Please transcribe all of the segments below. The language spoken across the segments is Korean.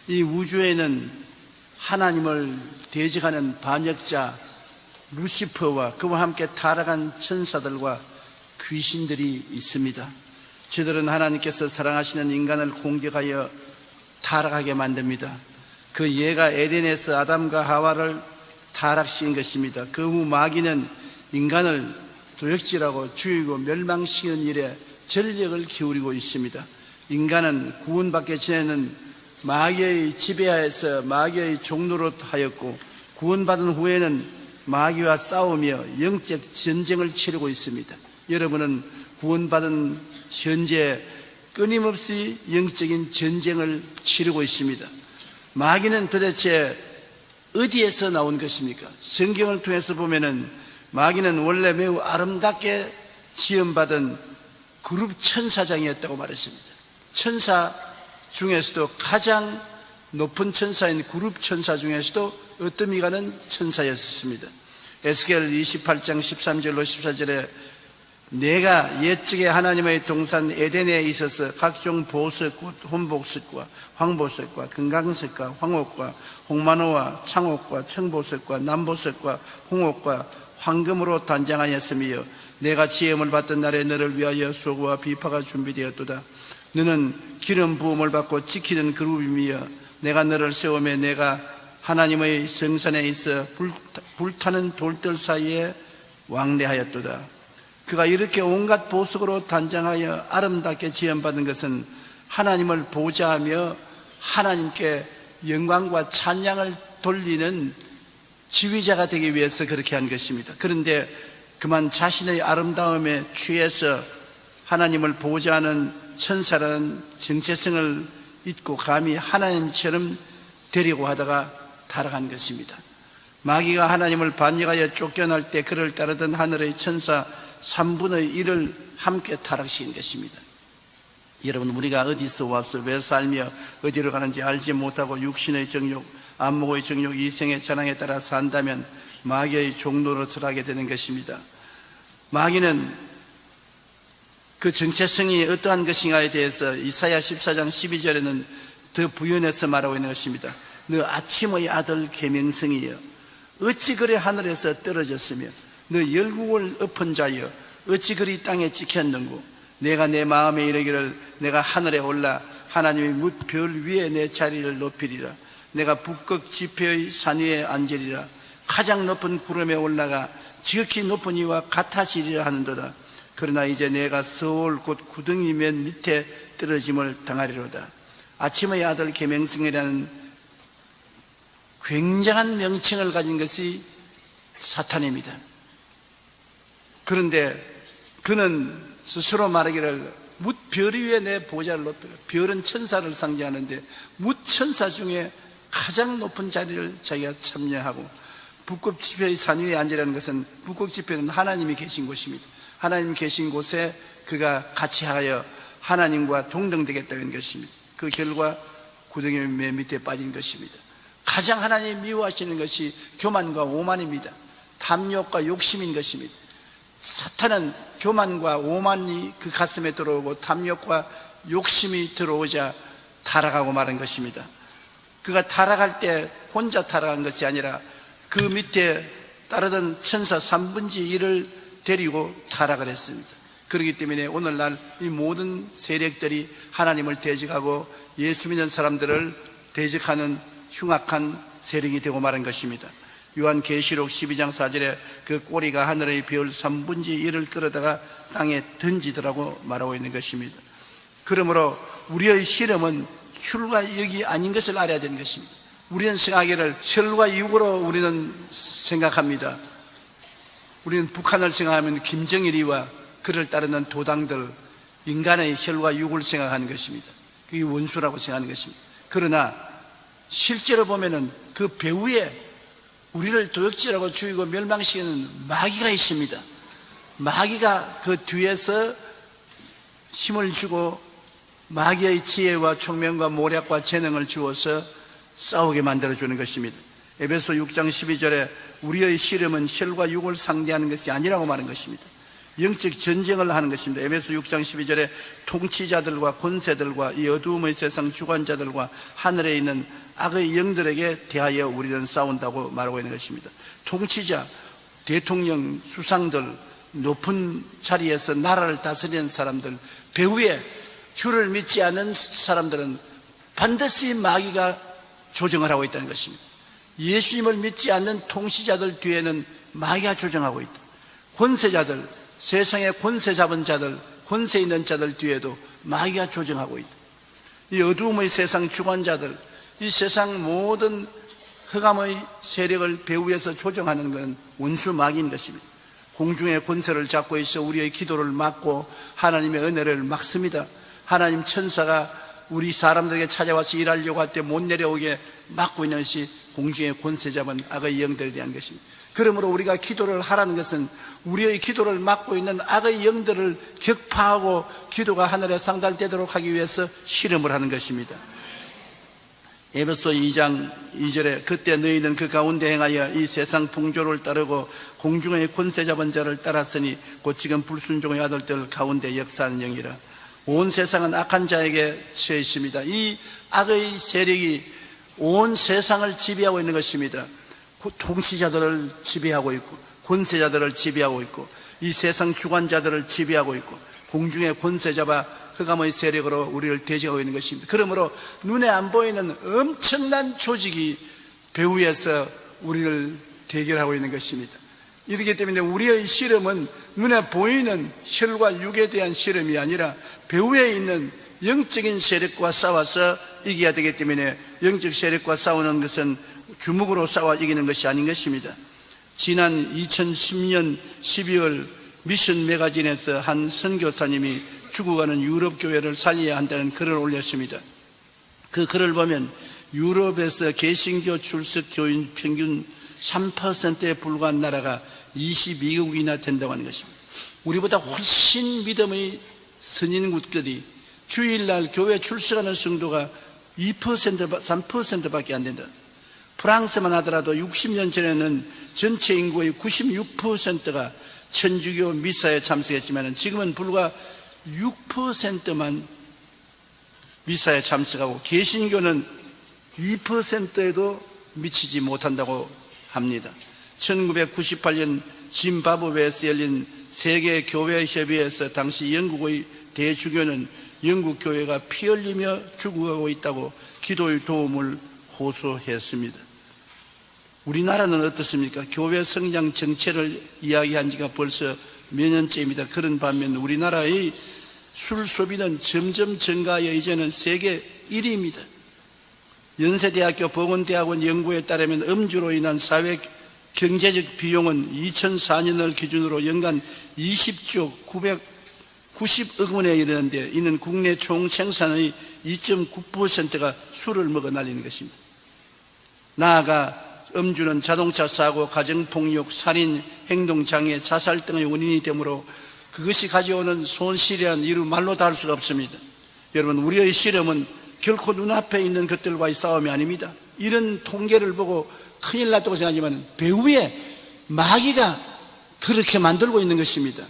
이 우주에는 하나님을 대적하는 반역자 루시퍼와 그와 함께 타락한 천사들과 귀신들이 있습니다. 저들은 하나님께서 사랑하시는 인간을 공격하여 타락하게 만듭니다. 그 예가 에덴에서 아담과 하와를 타락시킨 것입니다. 그 후 마귀는 인간을 도역질하고 죽이고 멸망시키는 일에 전력을 기울이고 있습니다. 인간은 구원받기 전에는 마귀의 지배하에서 마귀의 종노릇 하였고, 구원받은 후에는 마귀와 싸우며 영적 전쟁을 치르고 있습니다. 여러분은 구원받은 현재 끊임없이 영적인 전쟁을 치르고 있습니다. 마귀는 도대체 어디에서 나온 것입니까? 성경을 통해서 보면은 마귀는 원래 매우 아름답게 지음받은 그룹 천사장이었다고 말했습니다. 천사 중에서도 가장 높은 천사인 그룹 천사 중에서도 어떤 이가는 천사였습니다. 에스겔 28장 13절로 14절에 내가 옛적에 하나님의 동산 에덴에 있어서 각종 보석꽃, 혼복석과 황보석과 금강석과 황옥과 홍만호와 창옥과 청보석과 남보석과 홍옥과 황금으로 단장하였으며 내가 지음을 받던 날에 너를 위하여 소고와 비파가 준비되었도다. 너는 기름 부음을 받고 지키는 그룹이며 내가 너를 세우며 내가 하나님의 성산에 있어 불타는 돌들 사이에 왕래하였도다. 그가 이렇게 온갖 보석으로 단장하여 아름답게 지음받은 것은 하나님을 보좌하며 하나님께 영광과 찬양을 돌리는 지휘자가 되기 위해서 그렇게 한 것입니다. 그런데 그만 자신의 아름다움에 취해서 하나님을 보좌하는 천사라는 정체성을 잊고 감히 하나님처럼 되려고 하다가 타락한 것입니다. 마귀가 하나님을 반역하여 쫓겨날 때 그를 따르던 하늘의 천사 3분의 1을 함께 타락시킨 것입니다. 여러분, 우리가 어디서 와서 왜 살며 어디로 가는지 알지 못하고 육신의 정욕, 안목의 정욕, 이생의 자랑에 따라 산다면 마귀의 종노릇을 하게 되는 것입니다. 마귀는 그 정체성이 어떠한 것인가에 대해서 이사야 14장 12절에는 더 부연해서 말하고 있는 것입니다. 너 아침의 아들 계명성이여 어찌 그리 하늘에서 떨어졌으며 너 열국을 엎은 자여 어찌 그리 땅에 찍혔는고 내가 내 마음에 이르기를 내가 하늘에 올라 하나님의 뭇 별 위에 내 자리를 높이리라. 내가 북극 지표의 산 위에 앉으리라. 가장 높은 구름에 올라가 지극히 높은 이와 같아지리라 하는도다. 그러나 이제 내가 서울 곧 구덩이 맨 밑에 떨어짐을 당하리로다. 아침의 아들 계명성이라는 굉장한 명칭을 가진 것이 사탄입니다. 그런데 그는 스스로 말하기를 뭇 별 위에 내 보좌를 높이라. 별은 천사를 상징하는데 뭇 천사 중에 가장 높은 자리를 자기가 참여하고, 북극 지표의 산 위에 앉으라는 것은 북극 지표는 하나님이 계신 곳입니다. 하나님 계신 곳에 그가 같이 하여 하나님과 동등되겠다는 것입니다. 그 결과 구덩이 맨 밑에 빠진 것입니다. 가장 하나님이 미워하시는 것이 교만과 오만입니다. 탐욕과 욕심인 것입니다. 사탄은 교만과 오만이 그 가슴에 들어오고 탐욕과 욕심이 들어오자 타락하고 마는 것입니다. 그가 타락할 때 혼자 타락한 것이 아니라 그 밑에 따르던 천사 3분의 1을 데리고 타락을 했습니다. 그렇기 때문에 오늘날 이 모든 세력들이 하나님을 대적하고 예수 믿는 사람들을 대적하는 흉악한 세력이 되고 마는 것입니다. 요한계시록 12장 4절에 그 꼬리가 하늘의 별 3분의 1을 끌어다가 땅에 던지더라고 말하고 있는 것입니다. 그러므로 우리의 실험은 혈과 육이 아닌 것을 알아야 되는 것입니다. 우리는 생각하기를 혈과 육으로 우리는 생각합니다. 우리는 북한을 생각하면 김정일이와 그를 따르는 도당들, 인간의 혈과 육을 생각하는 것입니다. 그게 원수라고 생각하는 것입니다. 그러나 실제로 보면은 그 배후에 우리를 도역질하고 죽이고 멸망시키는 마귀가 있습니다. 마귀가 그 뒤에서 힘을 주고 마귀의 지혜와 총명과 모략과 재능을 주어서 싸우게 만들어주는 것입니다. 에베소 6장 12절에 우리의 씨름은 혈과 육을 상대하는 것이 아니라고 말하는 것입니다. 영적 전쟁을 하는 것입니다. 에베소 6장 12절에 통치자들과 권세들과 이 어두움의 세상 주관자들과 하늘에 있는 악의 영들에게 대하여 우리는 싸운다고 말하고 있는 것입니다. 통치자, 대통령, 수상들, 높은 자리에서 나라를 다스리는 사람들, 배후에 주를 믿지 않는 사람들은 반드시 마귀가 조정을 하고 있다는 것입니다. 예수님을 믿지 않는 통치자들 뒤에는 마귀가 조정하고 있다. 권세자들, 세상의 권세 잡은 자들, 권세 있는 자들 뒤에도 마귀가 조정하고 있다. 이 어두움의 세상 주관자들, 이 세상 모든 흑암의 세력을 배후에서 조정하는 것은 원수 마귀인 것입니다. 공중의 권세를 잡고 있어 우리의 기도를 막고 하나님의 은혜를 막습니다. 하나님 천사가 우리 사람들에게 찾아와서 일하려고 할 때 못 내려오게 막고 있는 것이 공중의 권세 잡은 악의 영들에 대한 것입니다. 그러므로 우리가 기도를 하라는 것은 우리의 기도를 막고 있는 악의 영들을 격파하고 기도가 하늘에 상달되도록 하기 위해서 실험을 하는 것입니다. 에베소 2장 2절에 그때 너희는 그 가운데 행하여 이 세상 풍조를 따르고 공중의 권세 잡은 자를 따랐으니 곧 지금 불순종의 아들들 가운데 역사하는 영이라. 온 세상은 악한 자에게 처해 있습니다. 이 악의 세력이 온 세상을 지배하고 있는 것입니다. 통치자들을 지배하고 있고 권세자들을 지배하고 있고 이 세상 주관자들을 지배하고 있고 공중의 권세 잡아 흑암의 세력으로 우리를 대적하고 있는 것입니다. 그러므로 눈에 안 보이는 엄청난 조직이 배후에서 우리를 대결하고 있는 것입니다. 이렇기 때문에 우리의 실험은 눈에 보이는 혈과 육에 대한 실험이 아니라 배후에 있는 영적인 세력과 싸워서 이겨야 되기 때문에 영적 세력과 싸우는 것은 주먹으로 싸워 이기는 것이 아닌 것입니다. 지난 2010년 12월 미션 매거진에서 한 선교사님이 죽어가는 유럽 교회를 살려야 한다는 글을 올렸습니다. 그 글을 보면 유럽에서 개신교 출석 교인 평균 3%에 불과한 나라가 22개국이나 된다고 하는 것입니다. 우리보다 훨씬 믿음의 선진국들이 주일날 교회 출석하는 성도가 2%, 3%밖에 안 된다. 프랑스만 하더라도 60년 전에는 전체 인구의 96%가 천주교 미사에 참석했지만 지금은 불과 6%만 미사에 참석하고 개신교는 2%에도 미치지 못한다고 합니다. 1998년 짐바브웨에서 열린 세계교회협의회에서 당시 영국의 대주교는 영국 교회가 피 흘리며 죽어가고 있다고 기도의 도움을 호소했습니다. 우리나라는 어떻습니까? 교회 성장 정체를 이야기한 지가 벌써 몇 년째입니다. 그런 반면 우리나라의 술 소비는 점점 증가하여 이제는 세계 1위입니다. 연세대학교 보건대학원 연구에 따르면 음주로 인한 사회 경제적 비용은 2004년을 기준으로 연간 20조 990억 원에 이르는데 이는 국내 총 생산의 2.9%가 술을 먹어 날리는 것입니다. 나아가 음주는 자동차 사고, 가정폭력, 살인, 행동장애, 자살 등의 원인이 되므로 그것이 가져오는 손실이란 이루 말로 다 할 수가 없습니다. 여러분, 우리의 실험은 결코 눈앞에 있는 것들과의 싸움이 아닙니다. 이런 통계를 보고 큰일 났다고 생각하지만 배후에 마귀가 그렇게 만들고 있는 것입니다.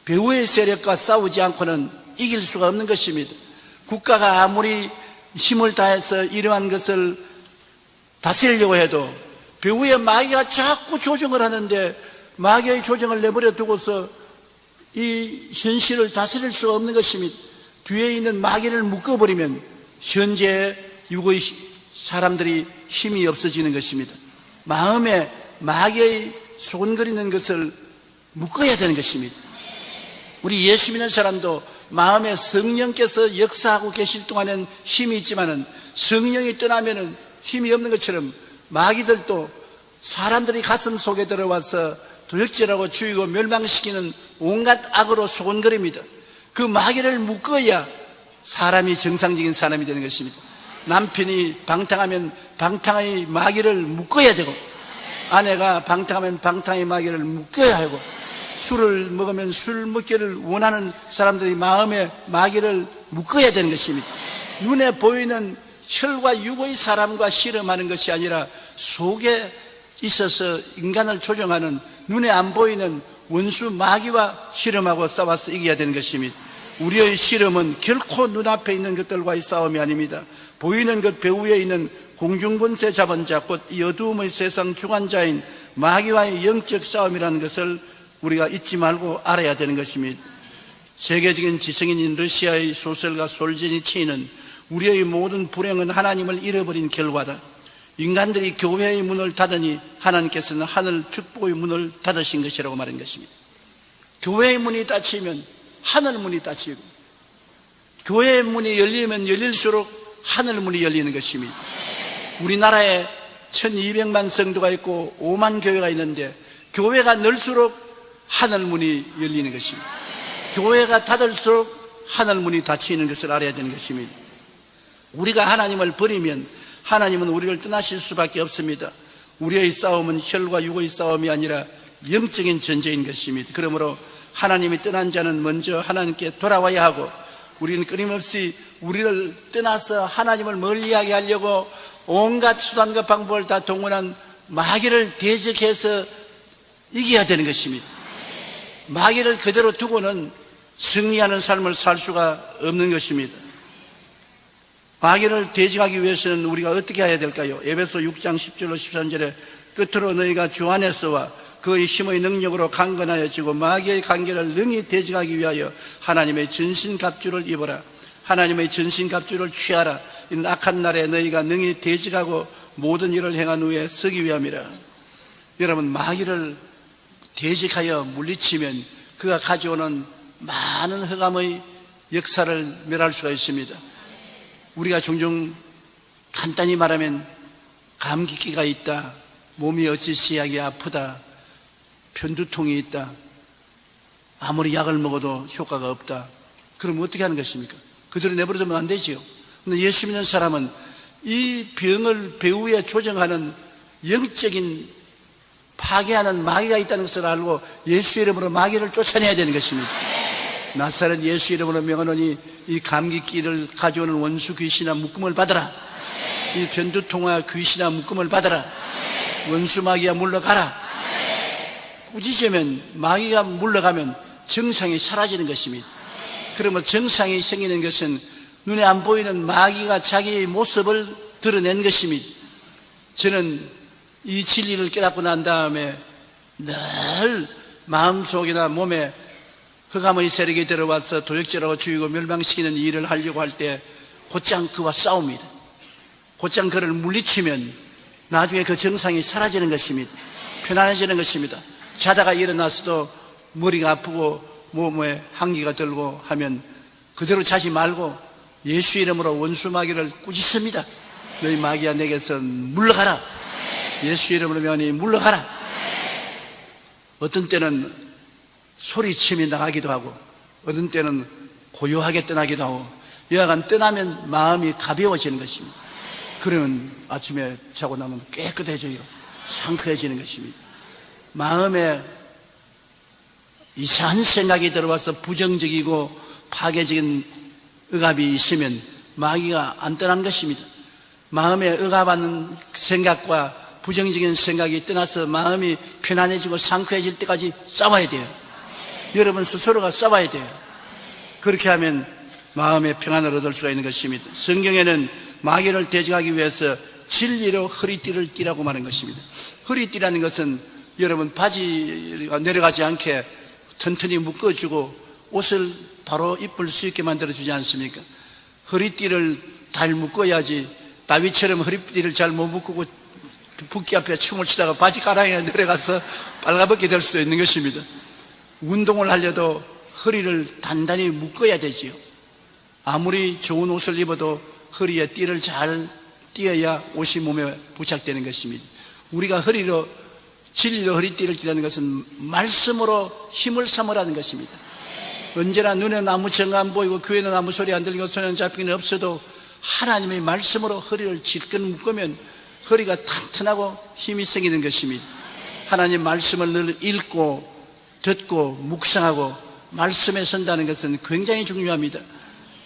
배후의 세력과 싸우지 않고는 이길 수가 없는 것입니다. 국가가 아무리 힘을 다해서 이러한 것을 다스리려고 해도 배후에 마귀가 자꾸 조정을 하는데 마귀의 조정을 내버려 두고서 이 현실을 다스릴 수 없는 것입니다. 뒤에 있는 마귀를 묶어버리면 현재 육의 사람들이 힘이 없어지는 것입니다. 마음에 마귀의 소곤거리는 것을 묶어야 되는 것입니다. 우리 예수 믿는 사람도 마음에 성령께서 역사하고 계실 동안에는 힘이 있지만은 성령이 떠나면은 힘이 없는 것처럼 마귀들도 사람들이 가슴 속에 들어와서 도적질하고 죽이고 멸망시키는 온갖 악으로 소곤거립니다. 그 마귀를 묶어야 사람이 정상적인 사람이 되는 것입니다. 남편이 방탕하면 방탕의 마귀를 묶어야 되고 아내가 방탕하면 방탕의 마귀를 묶어야 하고 술을 먹으면 술 먹기를 원하는 사람들이 마음에 마귀를 묶어야 되는 것입니다. 눈에 보이는 혈과 육의 사람과 실험하는 것이 아니라 속에 있어서 인간을 조종하는 눈에 안 보이는 원수 마귀와 씨름하고 싸워서 이겨야 되는 것입니다. 우리의 씨름은 결코 눈앞에 있는 것들과의 싸움이 아닙니다. 보이는 것 배후에 있는 공중권세 잡은 자, 곧 이 어두움의 세상 주관자인 마귀와의 영적 싸움이라는 것을 우리가 잊지 말고 알아야 되는 것입니다. 세계적인 지성인인 러시아의 소설가 솔제니치는 우리의 모든 불행은 하나님을 잃어버린 결과다. 인간들이 교회의 문을 닫으니 하나님께서는 하늘 축복의 문을 닫으신 것이라고 말한 것입니다. 교회의 문이 닫히면 하늘 문이 닫히고, 교회의 문이 열리면 열릴수록 하늘 문이 열리는 것입니다. 우리나라에 1200만 성도가 있고 5만 교회가 있는데 교회가 넓수록 하늘 문이 열리는 것입니다. 교회가 닫을수록 하늘 문이 닫히는 것을 알아야 되는 것입니다. 우리가 하나님을 버리면 하나님은 우리를 떠나실 수밖에 없습니다. 우리의 싸움은 혈과 육의 싸움이 아니라 영적인 전쟁인 것입니다. 그러므로 하나님이 떠난 자는 먼저 하나님께 돌아와야 하고, 우리는 끊임없이 우리를 떠나서 하나님을 멀리하게 하려고 온갖 수단과 방법을 다 동원한 마귀를 대적해서 이겨야 되는 것입니다. 마귀를 그대로 두고는 승리하는 삶을 살 수가 없는 것입니다. 마귀를 대적하기 위해서는 우리가 어떻게 해야 될까요? 에베소 6장 10절로 13절에 끝으로 너희가 주 안에서와 그의 힘의 능력으로 강건하여지고 마귀의 관계를 능히 대적하기 위하여 하나님의 전신갑주를 입어라. 하나님의 전신갑주를 취하라. 이 악한 날에 너희가 능히 대적하고 모든 일을 행한 후에 서기 위함이라. 여러분, 마귀를 대적하여 물리치면 그가 가져오는 많은 흑암의 역사를 멸할 수가 있습니다. 우리가 종종 간단히 말하면 감기기가 있다, 몸이 어찌시하게 아프다, 편두통이 있다, 아무리 약을 먹어도 효과가 없다. 그럼 어떻게 하는 것입니까? 그대로 내버려두면 안 되지요. 그런데 예수 믿는 사람은 이 병을 배후에 조정하는 영적인 파괴하는 마귀가 있다는 것을 알고 예수 이름으로 마귀를 쫓아내야 되는 것입니다. 나사렛 예수 이름으로 명하노니 이 감기기를 가져오는 원수 귀신아 묶음을 받아라. 이 편두통아 귀신아 묶음을 받아라. 원수 마귀야 물러가라. 꾸짖으면 마귀가 물러가면 정상이 사라지는 것입니다. 그러면 정상이 생기는 것은 눈에 안 보이는 마귀가 자기의 모습을 드러낸 것입니다. 저는 이 진리를 깨닫고 난 다음에 늘 마음속이나 몸에 흑암의 세력이 들어와서 도적질하고 죽이고 멸망시키는 일을 하려고 할 때 곧장 그와 싸웁니다. 곧장 그를 물리치면 나중에 그 정상이 사라지는 것입니다. 편안해지는 것입니다. 자다가 일어나서도 머리가 아프고 몸에 한기가 들고 하면 그대로 자지 말고 예수 이름으로 원수 마귀를 꾸짖습니다. 너희 마귀야 내게서 물러가라. 예수 이름으로 명하니 물러가라. 어떤 때는 소리침이 나가기도 하고 어떤 때는 고요하게 떠나기도 하고, 여하간 떠나면 마음이 가벼워지는 것입니다. 그러면 아침에 자고 나면 깨끗해져요. 상쾌해지는 것입니다. 마음에 이상한 생각이 들어와서 부정적이고 파괴적인 억압이 있으면 마귀가 안 떠난 것입니다. 마음에 억압하는 생각과 부정적인 생각이 떠나서 마음이 편안해지고 상쾌해질 때까지 싸워야 돼요. 여러분 스스로가 싸워야 돼요. 그렇게 하면 마음의 평안을 얻을 수가 있는 것입니다. 성경에는 마귀를 대적하기 위해서 진리로 허리띠를 띠라고 말하는 것입니다. 허리띠라는 것은 여러분 바지가 내려가지 않게 튼튼히 묶어주고 옷을 바로 입을 수 있게 만들어주지 않습니까? 허리띠를 잘 묶어야지 다윗처럼 허리띠를 잘 못 묶고 붓기 앞에 춤을 추다가 바지 가랑이가 내려가서 빨가벗게 될 수도 있는 것입니다. 운동을 하려도 허리를 단단히 묶어야 되지요. 아무리 좋은 옷을 입어도 허리에 띠를 잘 띄어야 옷이 몸에 부착되는 것입니다. 우리가 진리로 허리띠를 띠라는 것은 말씀으로 힘을 삼으라는 것입니다. 언제나 눈에는 아무 증거 안 보이고 귀에는 아무 소리 안 들리고 손에는 잡히는 없어도 하나님의 말씀으로 허리를 질끈 묶으면 허리가 튼튼하고 힘이 생기는 것입니다. 하나님 말씀을 늘 읽고 듣고 묵상하고 말씀에 선다는 것은 굉장히 중요합니다.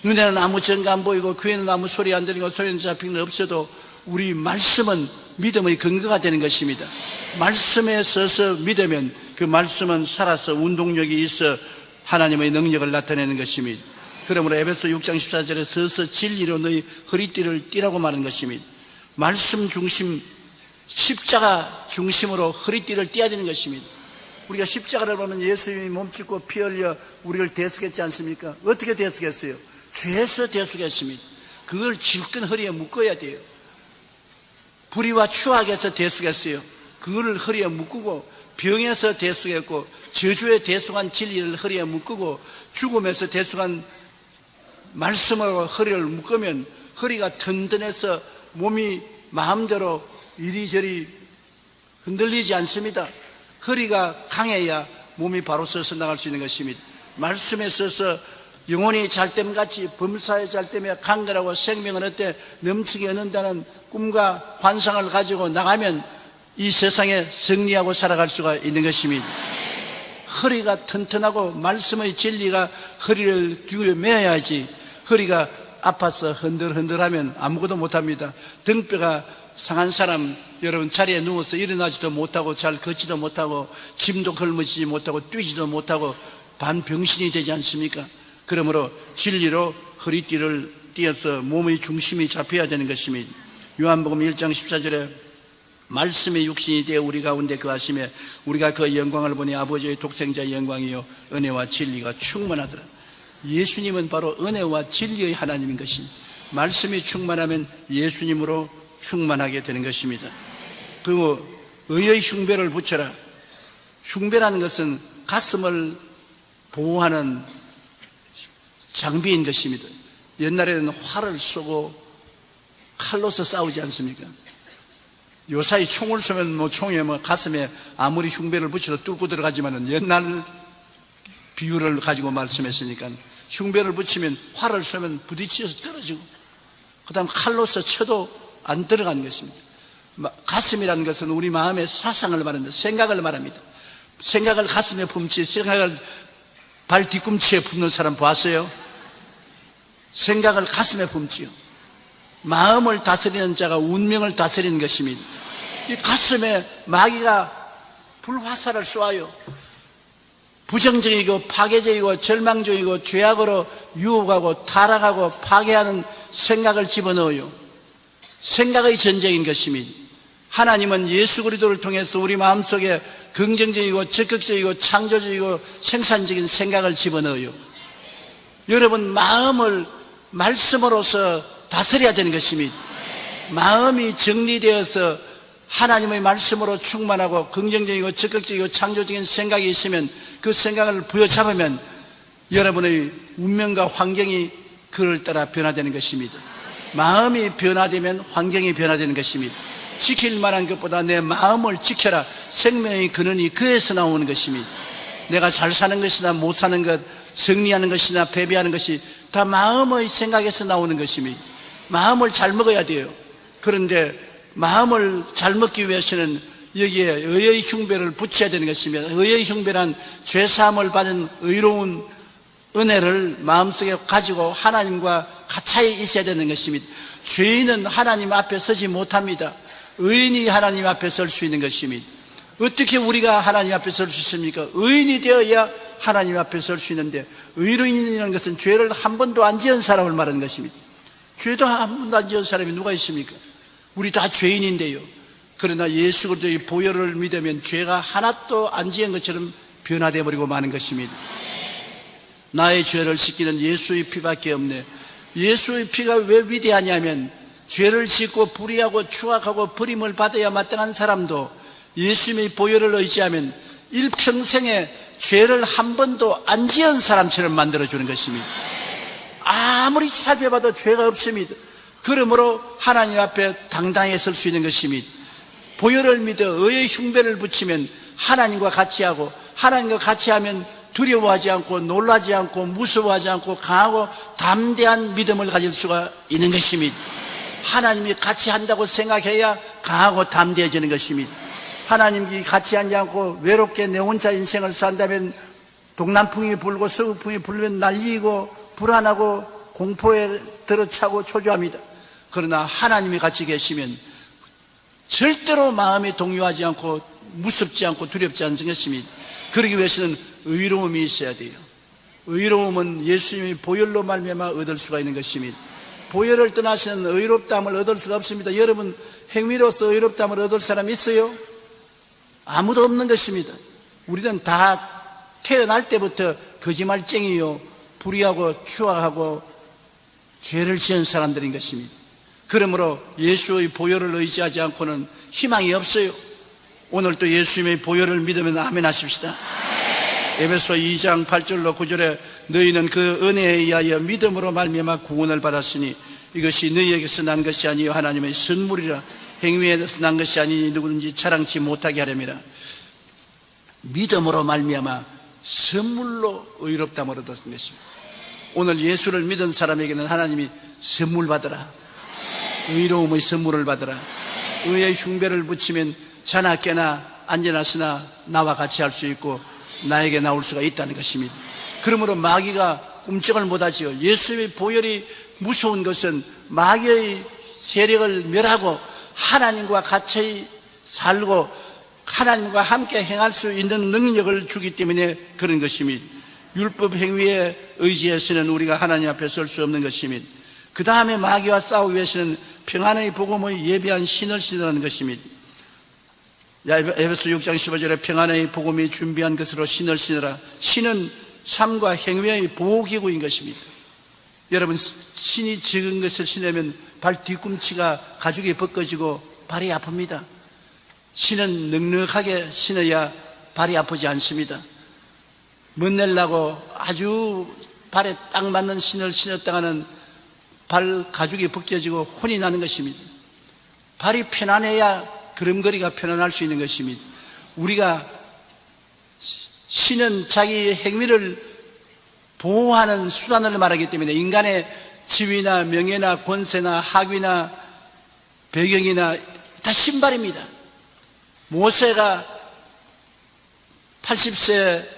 눈에는 아무 증거 안 보이고 귀에는 아무 소리 안 들리고 손에는 잡히는 없어도 우리 말씀은 믿음의 근거가 되는 것입니다. 말씀에 서서 믿으면 그 말씀은 살아서 운동력이 있어 하나님의 능력을 나타내는 것입니다. 그러므로 에베소 6장 14절에 서서 진리로 너희 허리띠를 띠라고 말하는 것입니다. 말씀 중심, 십자가 중심으로 허리띠를 띠어야 되는 것입니다. 우리가 십자가를 보면 예수님이 몸짓고 피 흘려 우리를 대속했지 않습니까? 어떻게 대속했어요? 죄에서 대속했습니다. 그걸 질끈 허리에 묶어야 돼요. 불의와 추악에서 대속했어요. 그거를 허리에 묶고, 병에서 대속했고, 저주에 대속한 진리를 허리에 묶고, 죽음에서 대속한 말씀으로 허리를 묶으면 허리가 튼튼해서 몸이 마음대로 이리저리 흔들리지 않습니다. 허리가 강해야 몸이 바로 서서 나갈 수 있는 것입니다. 말씀에 서서 영혼이 잘됨같이 범사에 잘됨에 강건하고 생명은 어때 넘치게 얻는다는 꿈과 환상을 가지고 나가면 이 세상에 승리하고 살아갈 수가 있는 것입니다. 허리가 튼튼하고 말씀의 진리가 허리를 뒤로 메어야지 허리가 아파서 흔들흔들하면 아무것도 못합니다. 등뼈가 상한 사람 여러분 자리에 누워서 일어나지도 못하고 잘 걷지도 못하고 짐도 걸머지지 못하고 뛰지도 못하고 반병신이 되지 않습니까? 그러므로 진리로 허리띠를 띄어서 몸의 중심이 잡혀야 되는 것입니다. 요한복음 1장 14절에 말씀의 육신이 되어 우리 가운데 거하시며 우리가 그 영광을 보니 아버지의 독생자의 영광이요 은혜와 진리가 충만하더라. 예수님은 바로 은혜와 진리의 하나님인 것입니다. 말씀이 충만하면 예수님으로 충만하게 되는 것입니다. 그리고 의의 흉배를 붙여라. 흉배라는 것은 가슴을 보호하는 장비인 것입니다. 옛날에는 활을 쏘고 칼로서 싸우지 않습니까? 요사이 총을 쏘면 총에 가슴에 아무리 흉배를 붙여도 뚫고 들어가지만은 옛날 비유를 가지고 말씀했으니까 흉배를 붙이면 활을 쏘면 부딪혀서 떨어지고 그 다음 칼로서 쳐도 안 들어가는 것입니다. 가슴이라는 것은 우리 마음의 사상을 말합니다. 생각을 말합니다. 생각을 가슴에 품지 생각을 발 뒤꿈치에 품는 사람 봤어요? 생각을 가슴에 품지요. 마음을 다스리는 자가 운명을 다스리는 것입니다. 이 가슴에 마귀가 불화살을 쏘아요. 부정적이고 파괴적이고 절망적이고 죄악으로 유혹하고 타락하고 파괴하는 생각을 집어넣어요. 생각의 전쟁인 것입니다. 하나님은 예수 그리스도를 통해서 우리 마음속에 긍정적이고 적극적이고 창조적이고 생산적인 생각을 집어넣어요. 여러분 마음을 말씀으로서 다스려야 되는 것입니다. 마음이 정리되어서 하나님의 말씀으로 충만하고 긍정적이고 적극적이고 창조적인 생각이 있으면 그 생각을 부여잡으면 여러분의 운명과 환경이 그를 따라 변화되는 것입니다. 마음이 변화되면 환경이 변화되는 것입니다. 지킬 만한 것보다 내 마음을 지켜라. 생명의 근원이 그에서 나오는 것입니다. 내가 잘 사는 것이나 못 사는 것, 승리하는 것이나 패배하는 것이 다 마음의 생각에서 나오는 것입니다. 마음을 잘 먹어야 돼요. 그런데 마음을 잘 먹기 위해서는 여기에 의의 흉배를 붙여야 되는 것입니다. 의의 흉배란 죄사함을 받은 의로운 은혜를 마음속에 가지고 하나님과 가차에 있어야 되는 것입니다. 죄인은 하나님 앞에 서지 못합니다. 의인이 하나님 앞에 설 수 있는 것입니다. 어떻게 우리가 하나님 앞에 설 수 있습니까? 의인이 되어야 하나님 앞에 설 수 있는데, 의인이라는 것은 죄를 한 번도 안 지은 사람을 말하는 것입니다. 죄도 한 번도 안 지은 사람이 누가 있습니까? 우리 다 죄인인데요. 그러나 예수 그리스도의 보혈을 믿으면 죄가 하나도 안 지은 것처럼 변화되어 버리고 마는 것입니다. 나의 죄를 씻기는 예수의 피밖에 없네. 예수의 피가 왜 위대하냐면 죄를 짓고 불의하고 추악하고 버림을 받아야 마땅한 사람도 예수님의 보혈을 의지하면 일평생에 죄를 한 번도 안 지은 사람처럼 만들어주는 것입니다. 아무리 살펴봐도 죄가 없습니다. 그러므로 하나님 앞에 당당히 설 수 있는 것입니다. 보혈을 믿어 의의 흉배를 붙이면 하나님과 같이 하고, 하나님과 같이 하면 두려워하지 않고 놀라지 않고 무서워하지 않고 강하고 담대한 믿음을 가질 수가 있는 것입니다. 하나님이 같이 한다고 생각해야 강하고 담대해지는 것입니다. 하나님이 같이 하지 않고 외롭게 내 혼자 인생을 산다면 동남풍이 불고 서북풍이 불면 날리고 불안하고 공포에 들어차고 초조합니다. 그러나 하나님이 같이 계시면 절대로 마음이 동요하지 않고 무섭지 않고 두렵지 않은 것입니다. 그러기 위해서는 의로움이 있어야 돼요. 의로움은 예수님이 보혈로 말미암아 얻을 수가 있는 것입니다. 보혈을 떠나서는 의롭다함을 얻을 수가 없습니다. 여러분, 행위로서 의롭다함을 얻을 사람이 있어요? 아무도 없는 것입니다. 우리는 다 태어날 때부터 거짓말쟁이요, 불의하고 추악하고 죄를 지은 사람들인 것입니다. 그러므로 예수의 보혈을 의지하지 않고는 희망이 없어요. 오늘 또 예수님의 보혈을 믿으면 아멘 하십시다. 에베소 2장 8절로 9절에 너희는 그 은혜에 의하여 믿음으로 말미암아 구원을 받았으니 이것이 너희에게서 난 것이 아니요 하나님의 선물이라. 행위에서 난 것이 아니니 누구든지 자랑치 못하게 하려니라. 믿음으로 말미암아 선물로 의롭다함을 얻었던 것입니다. 오늘 예수를 믿은 사람에게는 하나님이 선물 받으라, 의로움의 선물을 받으라. 의의 흉배를 붙이면 자나 깨나 앉으나 서나 나와 같이 할 수 있고 나에게 나올 수가 있다는 것입니다. 그러므로 마귀가 꿈쩍을 못하지요. 예수의 보혈이 무서운 것은 마귀의 세력을 멸하고 하나님과 같이 살고 하나님과 함께 행할 수 있는 능력을 주기 때문에 그런 것입니다. 율법 행위에 의지해서는 우리가 하나님 앞에 설 수 없는 것입니다. 그 다음에 마귀와 싸우기 위해서는 평안의 복음의 예비한 신을 신으라는 것입니다. 에베소 6장 15절에 평안의 복음이 준비한 것으로 신을 신으라. 신은 삶과 행위의 보호기구인 것입니다. 여러분, 신이 적은 것을 신으면 발 뒤꿈치가 가죽이 벗겨지고 발이 아픕니다. 신은 넉넉하게 신어야 발이 아프지 않습니다. 멋내려고 아주 발에 딱 맞는 신을 신었다가는 발 가죽이 벗겨지고 혼이 나는 것입니다. 발이 편안해야 걸음걸이가 편안할 수 있는 것입니다. 우리가 신은 자기 행위를 보호하는 수단을 말하기 때문에 인간의 지위나 명예나 권세나 학위나 배경이나 다 신발입니다. 모세가 80세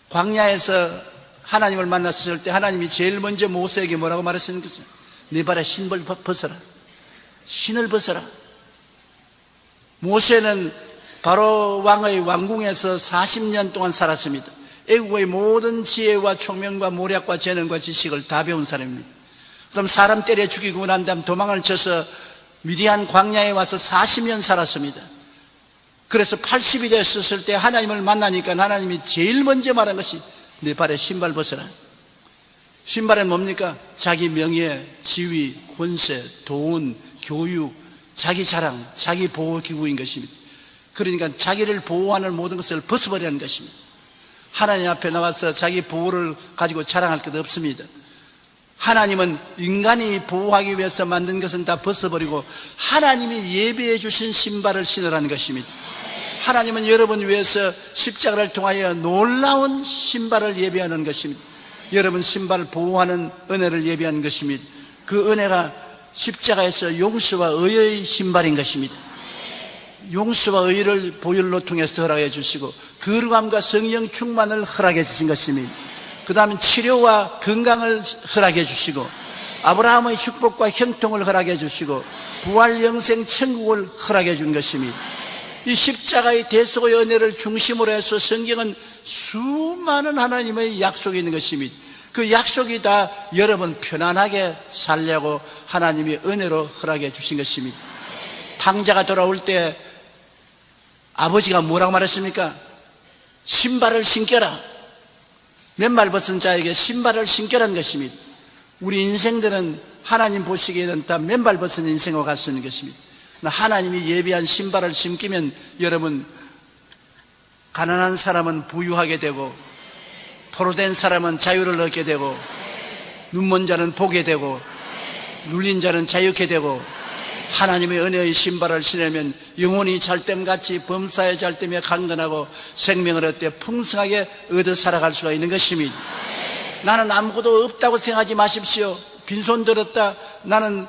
광야에서 하나님을 만났을 때 하나님이 제일 먼저 모세에게 뭐라고 말했습니까? 네 발에 신발 벗어라. 신을 벗어라. 모세는 바로 왕의 왕궁에서 40년 동안 살았습니다. 애국의 모든 지혜와 총명과 모략과 재능과 지식을 다 배운 사람입니다. 그럼 사람 때려 죽이고 난 다음 도망을 쳐서 미디안 광야에 와서 40년 살았습니다. 그래서 80이 됐을 때 하나님을 만나니까 하나님이 제일 먼저 말한 것이 네 발에 신발 벗어라. 신발은 뭡니까? 자기 명예, 지위, 권세, 돈, 교육, 자기 자랑, 자기 보호기구인 것입니다. 그러니까 자기를 보호하는 모든 것을 벗어버리는 것입니다. 하나님 앞에 나와서 자기 보호를 가지고 자랑할 것 없습니다. 하나님은 인간이 보호하기 위해서 만든 것은 다 벗어버리고 하나님이 예비해 주신 신발을 신으라는 것입니다. 하나님은 여러분 위해서 십자가를 통하여 놀라운 신발을 예비하는 것입니다. 여러분 신발을 보호하는 은혜를 예비한 것입니다. 그 은혜가 십자가에서 용서와 의의 신발인 것입니다. 용서와 의를 보혈로 통해서 허락해 주시고 거룩함과 성령 충만을 허락해 주신 것입니다. 그 다음에 치료와 건강을 허락해 주시고 아브라함의 축복과 형통을 허락해 주시고 부활 영생 천국을 허락해 준 것입니다. 이 십자가의 대속의 은혜를 중심으로 해서 성경은 수많은 하나님의 약속이 있는 것입니다. 그 약속이 다 여러분 편안하게 살려고 하나님이 은혜로 허락해 주신 것입니다. 탕자가 돌아올 때 아버지가 뭐라고 말했습니까? 신발을 신겨라. 맨발 벗은 자에게 신발을 신겨라는 것입니다. 우리 인생들은 하나님 보시기에는 다 맨발 벗은 인생과 같은 것입니다. 하나님이 예비한 신발을 신기면 여러분 가난한 사람은 부유하게 되고 포로된 사람은 자유를 얻게 되고 눈먼 자는 보게 되고 눌린 자는 자유케 되고 하나님의 은혜의 신발을 신으면 영혼이 잘됨같이 범사에 잘됨에 강건하고 생명을 얻되 풍성하게 얻어 살아갈 수가 있는 것입니다. 나는 아무것도 없다고 생각하지 마십시오. 빈손 들었다, 나는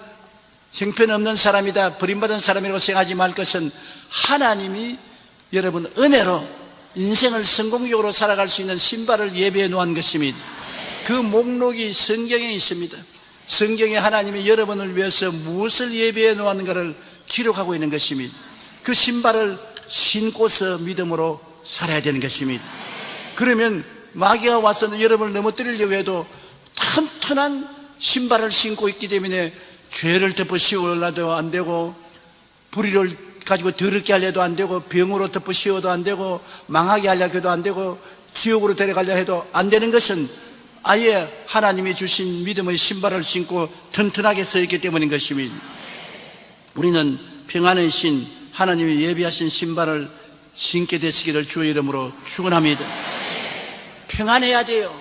형편없는 사람이다, 버림받은 사람이라고 생각하지 말 것은 하나님이 여러분 은혜로 인생을 성공적으로 살아갈 수 있는 신발을 예비해 놓은 것입니다. 그 목록이 성경에 있습니다. 성경에 하나님이 여러분을 위해서 무엇을 예비해 놓았는가를 기록하고 있는 것입니다. 그 신발을 신고서 믿음으로 살아야 되는 것입니다. 그러면 마귀가 와서 여러분을 넘어뜨리려고 해도 튼튼한 신발을 신고 있기 때문에 죄를 덮어 씌워도 안 되고, 불의를 가지고 더럽게 하려도 안 되고, 병으로 덮어 씌워도 안 되고, 망하게 하려고 해도 안 되고, 지옥으로 데려가려 해도 안 되는 것은 아예 하나님이 주신 믿음의 신발을 신고 튼튼하게 서 있기 때문인 것입니다. 우리는 평안의 신, 하나님이 예비하신 신발을 신게 되시기를 주의 이름으로 축원합니다. 평안해야 돼요.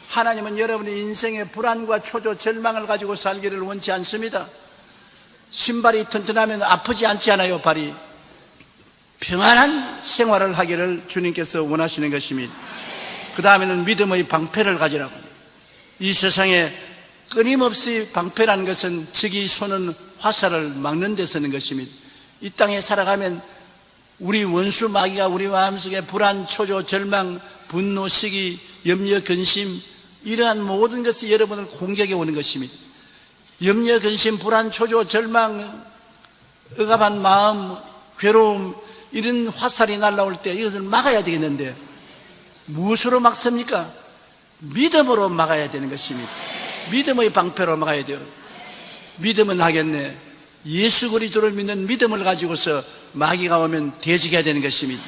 하나님은 여러분의 인생의 불안과 초조, 절망을 가지고 살기를 원치 않습니다. 신발이 튼튼하면 아프지 않지 않아요, 발이. 평안한 생활을 하기를 주님께서 원하시는 것입니다. 그 다음에는 믿음의 방패를 가지라고. 이 세상에 끊임없이 방패라는 것은 적이 쏘는 화살을 막는 데 쓰는 것입니다. 이 땅에 살아가면 우리 원수 마귀가 우리 마음속에 불안, 초조, 절망, 분노, 시기, 염려, 근심, 이러한 모든 것이 여러분을 공격해 오는 것입니다. 염려, 근심, 불안, 초조, 절망, 억압한 마음, 괴로움, 이런 화살이 날아올 때 이것을 막아야 되겠는데 무엇으로 막습니까? 믿음으로 막아야 되는 것입니다. 믿음의 방패로 막아야 돼요. 믿음은 하겠네. 예수 그리스도를 믿는 믿음을 가지고서 마귀가 오면 대적해야 되는 것입니다.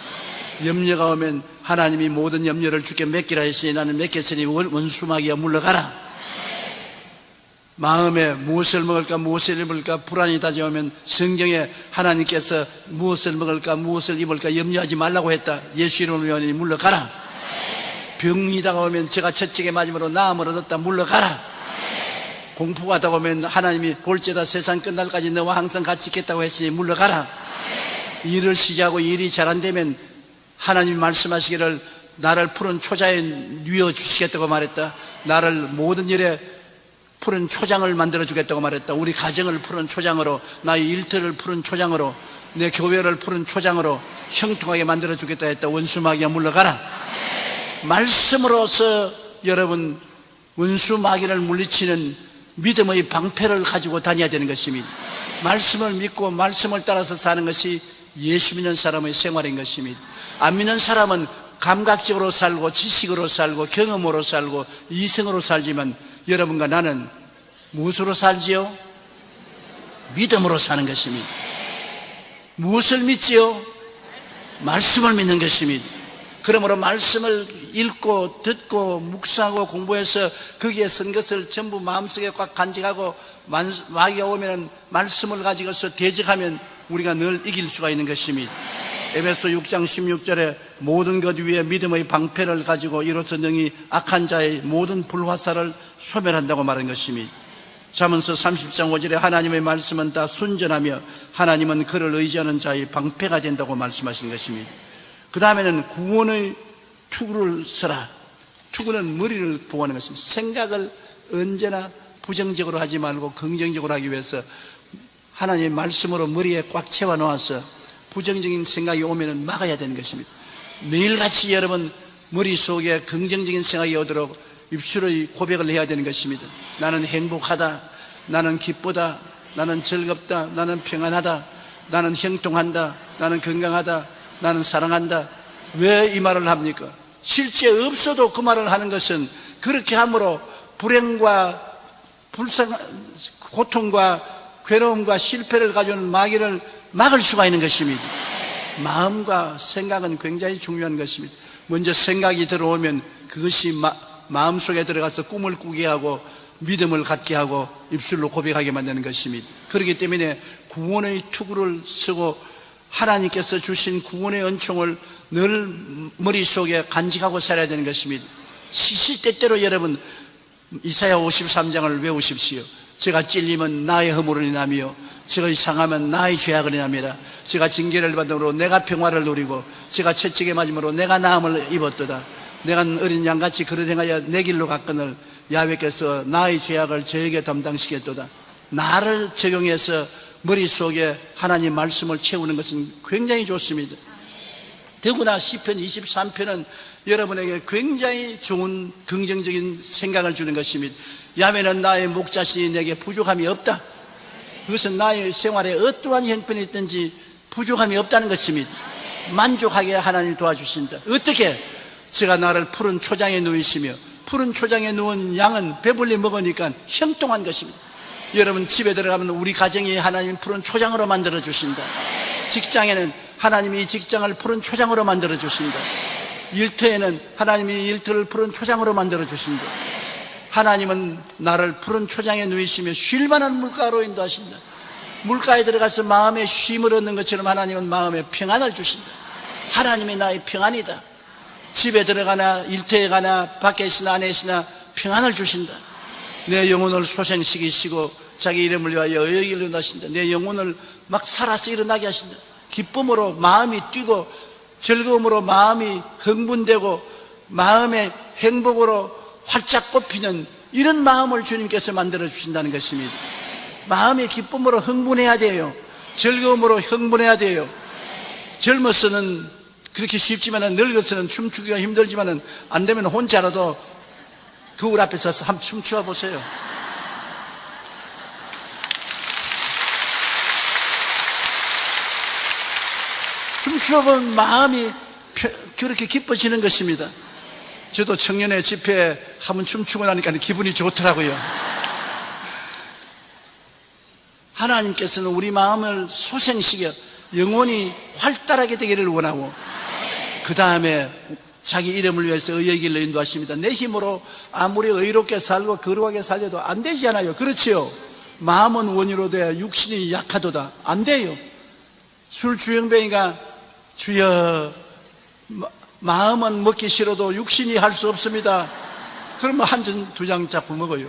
염려가 오면 하나님이 모든 염려를 주께 맡기라 했으니 나는 맡겼으니 원수 마귀야 물러가라. 마음에 무엇을 먹을까 무엇을 입을까 불안이 다가오면 성경에 하나님께서 무엇을 먹을까 무엇을 입을까 염려하지 말라고 했다. 예수 이름으로 물러가라. 병이 다가오면 제가 채찍에 맞음으로 나음을 얻었다. 물러가라. 공포가 다가오면 하나님이 볼지어다 세상 끝날까지 너와 항상 같이 있겠다고 했으니 물러가라. 일을 시작하고 일이 잘 안 되면 하나님이 말씀하시기를 나를 푸른 초자에 뉘어 주시겠다고 말했다. 나를 모든 일에 푸른 초장을 만들어 주겠다고 말했다. 우리 가정을 푸른 초장으로, 나의 일터를 푸른 초장으로, 내 교회를 푸른 초장으로 형통하게 만들어 주겠다 했다. 원수 마귀야 물러가라. 말씀으로서 여러분 원수 마귀를 물리치는 믿음의 방패를 가지고 다녀야 되는 것입니다. 말씀을 믿고 말씀을 따라서 사는 것이 예수 믿는 사람의 생활인 것입니다. 안 믿는 사람은 감각적으로 살고 지식으로 살고 경험으로 살고 이성으로 살지만 여러분과 나는 무엇으로 살지요? 믿음으로 사는 것입니다. 무엇을 믿지요? 말씀을 믿는 것입니다. 그러므로 말씀을 읽고 듣고 묵상하고 공부해서 거기에 쓴 것을 전부 마음속에 꽉 간직하고 마귀가 오면 말씀을 가지고서 대적하면 우리가 늘 이길 수가 있는 것입니다. 에베소 6장 16절에 모든 것 위에 믿음의 방패를 가지고 이로써 능히 악한 자의 모든 불화살을 소멸한다고 말한 것입니다. 잠언서 30장 5절에 하나님의 말씀은 다 순전하며 하나님은 그를 의지하는 자의 방패가 된다고 말씀하신 것입니다. 그 다음에는 구원의 투구를 써라. 투구는 머리를 보호하는 것입니다. 생각을 언제나 부정적으로 하지 말고 긍정적으로 하기 위해서 하나님의 말씀으로 머리에 꽉 채워 놓아서 부정적인 생각이 오면 막아야 되는 것입니다. 매일같이 여러분 머릿속에 긍정적인 생각이 오도록 입술의 고백을 해야 되는 것입니다. 나는 행복하다, 나는 기쁘다, 나는 즐겁다, 나는 평안하다, 나는 형통한다, 나는 건강하다, 나는 사랑한다. 왜 이 말을 합니까? 실제 없어도 그 말을 하는 것은 그렇게 함으로 불행과 고통과 괴로움과 실패를 가져오는 마귀를 막을 수가 있는 것입니다. 마음과 생각은 굉장히 중요한 것입니다. 먼저 생각이 들어오면 그것이 마음속에 들어가서 꿈을 꾸게 하고 믿음을 갖게 하고 입술로 고백하게 만드는 것입니다. 그렇기 때문에 구원의 투구를 쓰고 하나님께서 주신 구원의 은총을 늘 머릿속에 간직하고 살아야 되는 것입니다. 시시때때로 여러분 이사야 53장을 외우십시오. 제가 찔리면 나의 허물을 인하며 제가 상하면 나의 죄악을 인합니다. 제가 징계를 받음으로 내가 평화를 누리고 제가 채찍에 맞음으로 내가 나음을 입었도다. 내가 어린 양같이 그릇 행하여 내 길로 갔거늘 야훼께서 나의 죄악을 저에게 담당시켰도다. 나를 적용해서 머릿속에 하나님 말씀을 채우는 것은 굉장히 좋습니다. 더구나 시편 23편은 여러분에게 굉장히 좋은 긍정적인 생각을 주는 것입니다. 야훼는 나의 목자시니 내게 부족함이 없다. 그것은 나의 생활에 어떠한 형편이 있든지 부족함이 없다는 것입니다. 만족하게 하나님 도와주신다. 어떻게? 제가 나를 푸른 초장에 누이시며, 푸른 초장에 누운 양은 배불리 먹으니까 형통한 것입니다. 여러분, 집에 들어가면 우리 가정이 하나님 푸른 초장으로 만들어 주신다. 직장에는 하나님이 이 직장을 푸른 초장으로 만들어 주신다. 일터에는 하나님이 일터를 푸른 초장으로 만들어 주신다. 하나님은 나를 푸른 초장에 누이시며 쉴 만한 물가로 인도하신다. 물가에 들어가서 마음에 쉼을 얻는 것처럼 하나님은 마음에 평안을 주신다. 하나님이 나의 평안이다. 집에 들어가나 일터에 가나 밖에 있으나 안에 있으나 평안을 주신다. 내 영혼을 소생시키시고 자기 이름을 위하여 의욕을 인도하신다. 내 영혼을 막 살아서 일어나게 하신다. 기쁨으로 마음이 뛰고 즐거움으로 마음이 흥분되고 마음의 행복으로 활짝 꽃피는 이런 마음을 주님께서 만들어 주신다는 것입니다. 마음의 기쁨으로 흥분해야 돼요. 즐거움으로 흥분해야 돼요. 젊어서는 그렇게 쉽지만 늙어서는 춤추기가 힘들지만 안 되면 혼자라도 거울 앞에 서서 한번 춤추어 보세요. 춤추어 보면 마음이 그렇게 기뻐지는 것입니다. 저도 청년의 집회에 한번 춤추고 나니까 기분이 좋더라고요. 하나님께서는 우리 마음을 소생시켜 영혼이 활달하게 되기를 원하고 그 다음에 자기 이름을 위해서 의의 길로 인도하십니다. 내 힘으로 아무리 의롭게 살고 거룩하게 살려도 안 되지 않아요. 그렇지요? 마음은 원이로 돼 육신이 약하도다. 안 돼요. 술 주영뱅이가 주여 마음은 먹기 싫어도 육신이 할 수 없습니다. 그러면 한 잔 두 장 자꾸 먹어요.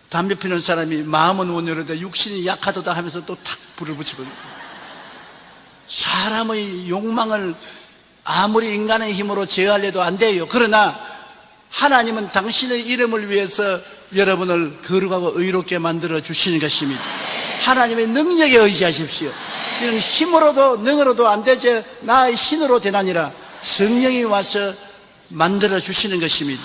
담배 피는 사람이 마음은 원이로 돼 육신이 약하도다 하면서 또 탁 불을 붙이거든요. 사람의 욕망을 아무리 인간의 힘으로 제어하려도 안 돼요. 그러나 하나님은 당신의 이름을 위해서 여러분을 거룩하고 의롭게 만들어 주시는 것입니다. 하나님의 능력에 의지하십시오. 이런 힘으로도 능으로도 안 되지 나의 신으로 되나니라 성령이 와서 만들어 주시는 것입니다.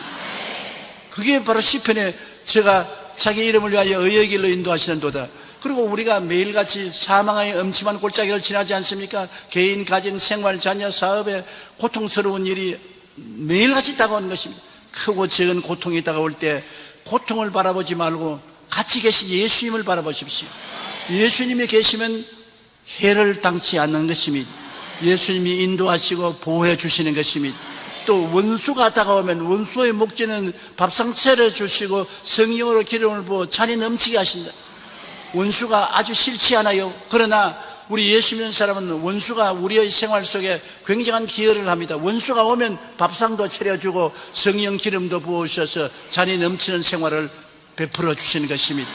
그게 바로 시편에 제가 자기 이름을 위하여 의의 길로 인도하시는도다. 그리고 우리가 매일같이 사망의 엄침한 골짜기를 지나지 않습니까? 개인, 가정, 생활, 자녀, 사업에 고통스러운 일이 매일같이 다가오는 것입니다. 크고 적은 고통이 다가올 때 고통을 바라보지 말고 같이 계신 예수님을 바라보십시오. 예수님이 계시면 해를 당치 않는 것입니다. 예수님이 인도하시고 보호해 주시는 것입니다. 또 원수가 다가오면 원수의 목전은 밥상 차려주시고 성령으로 기름을 부어 잔이 넘치게 하신다. 원수가 아주 싫지 않아요. 그러나 우리 예수 믿는 사람은 원수가 우리의 생활 속에 굉장한 기여를 합니다. 원수가 오면 밥상도 차려주고 성령 기름도 부으셔서 잔이 넘치는 생활을 베풀어 주시는 것입니다.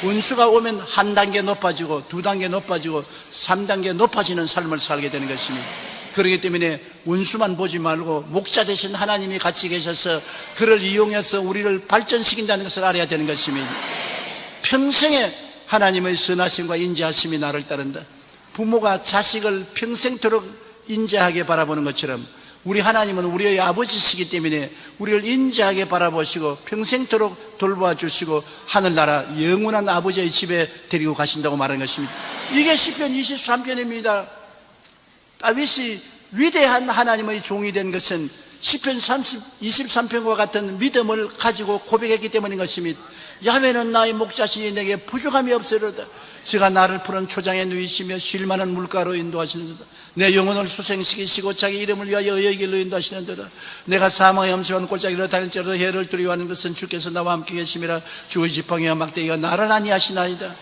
원수가 오면 한 단계 높아지고 두 단계 높아지고 3단계 높아지는 삶을 살게 되는 것입니다. 그렇기 때문에 원수만 보지 말고 목자 되신 하나님이 같이 계셔서 그를 이용해서 우리를 발전시킨다는 것을 알아야 되는 것입니다. 평생에 하나님의 선하심과 인자하심이 나를 따른다. 부모가 자식을 평생토록 인자하게 바라보는 것처럼 우리 하나님은 우리의 아버지시기 때문에 우리를 인자하게 바라보시고 평생토록 돌봐주시고 하늘나라 영원한 아버지의 집에 데리고 가신다고 말하는 것입니다. 이게 시편 23편입니다. 다윗이 위대한 하나님의 종이 된 것은 시편 23편과 같은 믿음을 가지고 고백했기 때문인 것입니다. 야훼는 나의 목자시니 내게 부족함이 없으리로다. 제가 나를 푸른 초장에 누이시며 쉴만한 물가로 인도하시는도다. 내 영혼을 수생시키시고 자기 이름을 위하여 의의 길로 인도하시는도다. 내가 사망의 엄침한 골짜기로 다닐지라도 해를 두려워하는 것은 주께서 나와 함께 계심이라. 주의 지팡이와 막대기가 나를 안위하시나이다.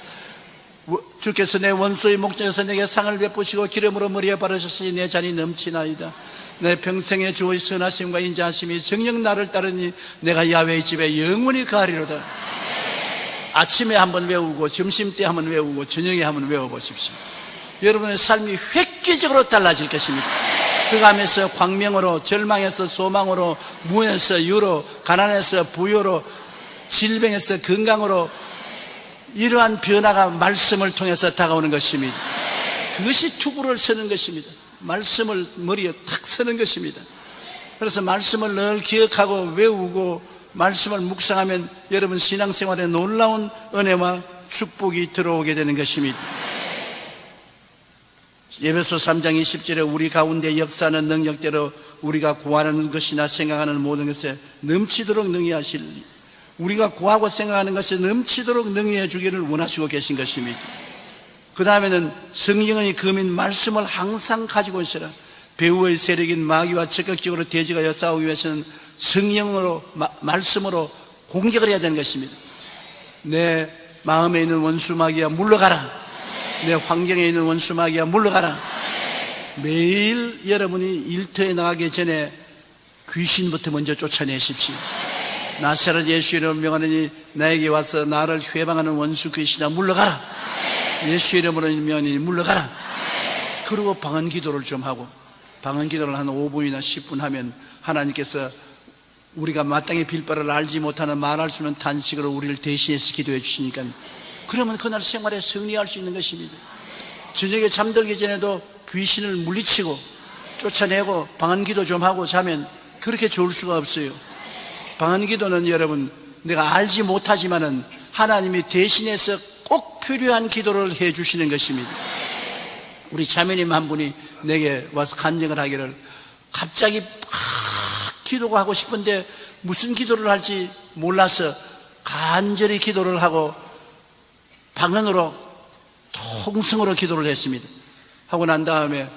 주께서 내 원수의 목전에서 내게 상을 베푸시고 기름으로 머리에 바르셨으니 내 잔이 넘치나이다. 내 평생의 주의 선하심과 인자하심이 정녕 나를 따르니 내가 야훼의 집에 영원히 거하리로다. 아침에 한번 외우고 점심때 한번 외우고 저녁에 한번 외워보십시오. 여러분의 삶이 획기적으로 달라질 것입니다. 흑암에서 광명으로, 절망에서 소망으로, 무에서 유로, 가난에서 부유로, 질병에서 건강으로 이러한 변화가 말씀을 통해서 다가오는 것입니다. 그것이 투구를 서는 것입니다. 말씀을 머리에 탁 서는 것입니다. 그래서 말씀을 늘 기억하고 외우고 말씀을 묵상하면 여러분 신앙생활에 놀라운 은혜와 축복이 들어오게 되는 것입니다. 에베소 3장 20절에 우리 가운데 역사하는 능력대로 우리가 구하는 것이나 생각하는 모든 것에 넘치도록 능히 하실, 우리가 구하고 생각하는 것에 넘치도록 능히 해주기를 원하시고 계신 것입니다. 그 다음에는 성령의 검인 말씀을 항상 가지고 있으라. 배후의 세력인 마귀와 적극적으로 대적하여 싸우기 위해서는 성령으로, 말씀으로 공격을 해야 되는 것입니다. 내 마음에 있는 원수 마귀야 물러가라. 내 환경에 있는 원수 마귀야 물러가라. 매일 여러분이 일터에 나가기 전에 귀신부터 먼저 쫓아내십시오. 나사렛 예수 이름으로 명하노니 나에게 와서 나를 회방하는 원수 귀신아 물러가라. 예수 이름으로 명하노니 물러가라. 그리고 방언 기도를 좀 하고, 방언 기도를 한 5분이나 10분 하면 하나님께서 우리가 마땅히 빌 바를 알지 못하는 말할 수 없는 탄식으로 우리를 대신해서 기도해 주시니까, 그러면 그날 생활에 승리할 수 있는 것입니다. 저녁에 잠들기 전에도 귀신을 물리치고 쫓아내고 방언 기도 좀 하고 자면 그렇게 좋을 수가 없어요. 방언 기도는 여러분, 내가 알지 못하지만은 하나님이 대신해서 꼭 필요한 기도를 해 주시는 것입니다. 우리 자매님 한 분이 내게 와서 간증을 하기를, 갑자기 기도가 하고 싶은데 무슨 기도를 할지 몰라서 간절히 기도를 하고 방언으로 통성으로 기도를 했습니다. 하고 난 다음에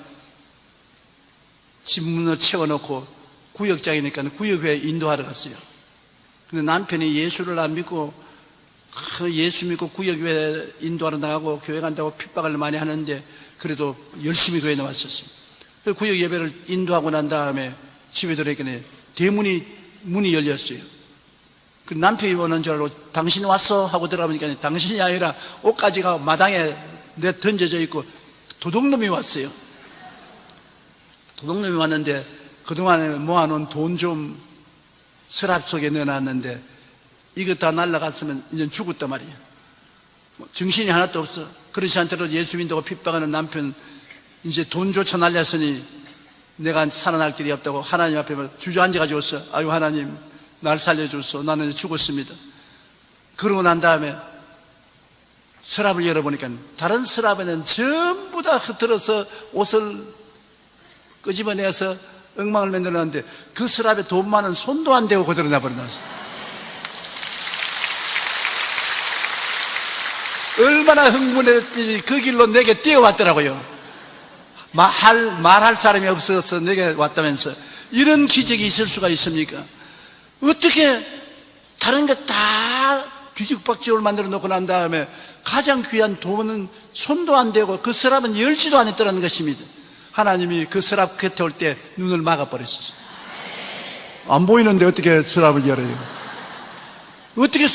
집문을 채워놓고 구역장이니까 구역회에 인도하러 갔어요. 근데 남편이 예수를 안 믿고, 예수 믿고 구역회에 인도하러 나가고 교회 간다고 핍박을 많이 하는데 그래도 열심히 교회에 나왔었어요. 구역 예배를 인도하고 난 다음에 집에 들어있더니 문이 열렸어요. 그 남편이 오는 줄 알고 당신 왔어? 하고 들어가보니까 당신이 아니라 옷가지가 마당에 내 던져져 있고 도둑놈이 왔어요. 도둑놈이 왔는데 그동안에 모아놓은 돈 좀 서랍 속에 넣어놨는데 이거 다 날라갔으면 이제 죽었단 말이에요. 정신이 하나도 없어. 그렇지 않더라도 예수 믿다고 핍박하는 남편, 이제 돈조차 날렸으니 내가 살아날 길이 없다고 하나님 앞에 주저앉아가지고 있어. 아유 하나님 날 살려줘서 나는 이제 죽었습니다. 그러고 난 다음에 서랍을 열어보니까 다른 서랍에는 전부 다 흐트러서 옷을 끄집어내서 엉망을 만들어놨는데 그 서랍에 돈만은 손도 안 대고 그대로 놔버려놨어. 얼마나 흥분했지. 그 길로 내게 뛰어왔더라고요. 말할 사람이 없어서 내게 왔다면서. 이런 기적이 있을 수가 있습니까? 어떻게 다른 게 다 뒤죽박죽을 만들어 놓고 난 다음에 가장 귀한 돈은 손도 안 대고 그 서랍은 열지도 않았다는 것입니다. 하나님이 그 서랍 곁에 올 때 눈을 막아버렸어요. 안 보이는데 어떻게 서랍을 열어요? 어떻게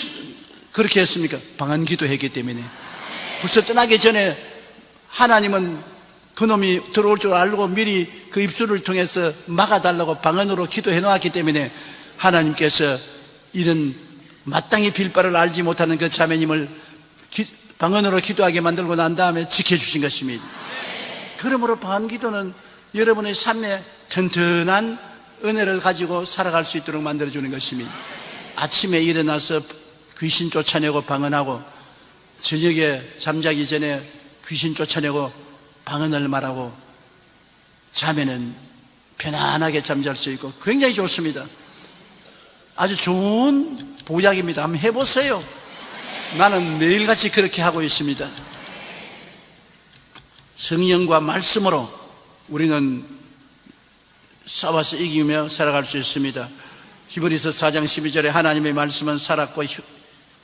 그렇게 했습니까? 방언 기도했기 때문에. 벌써 떠나기 전에 하나님은 그놈이 들어올 줄 알고 미리 그 입술을 통해서 막아달라고 방언으로 기도해 놓았기 때문에 하나님께서 이런 마땅히 빌 바를 알지 못하는 그 자매님을 방언으로 기도하게 만들고 난 다음에 지켜주신 것입니다. 그러므로 방언 기도는 여러분의 삶에 튼튼한 은혜를 가지고 살아갈 수 있도록 만들어주는 것입니다. 아침에 일어나서 귀신 쫓아내고 방언하고, 저녁에 잠자기 전에 귀신 쫓아내고 방언을 말하고 자면은 편안하게 잠잘 수 있고 굉장히 좋습니다. 아주 좋은 보약입니다. 한번 해보세요. 나는 매일같이 그렇게 하고 있습니다. 성령과 말씀으로 우리는 싸워서 이기며 살아갈 수 있습니다. 히브리서 4장 12절에 하나님의 말씀은 살았고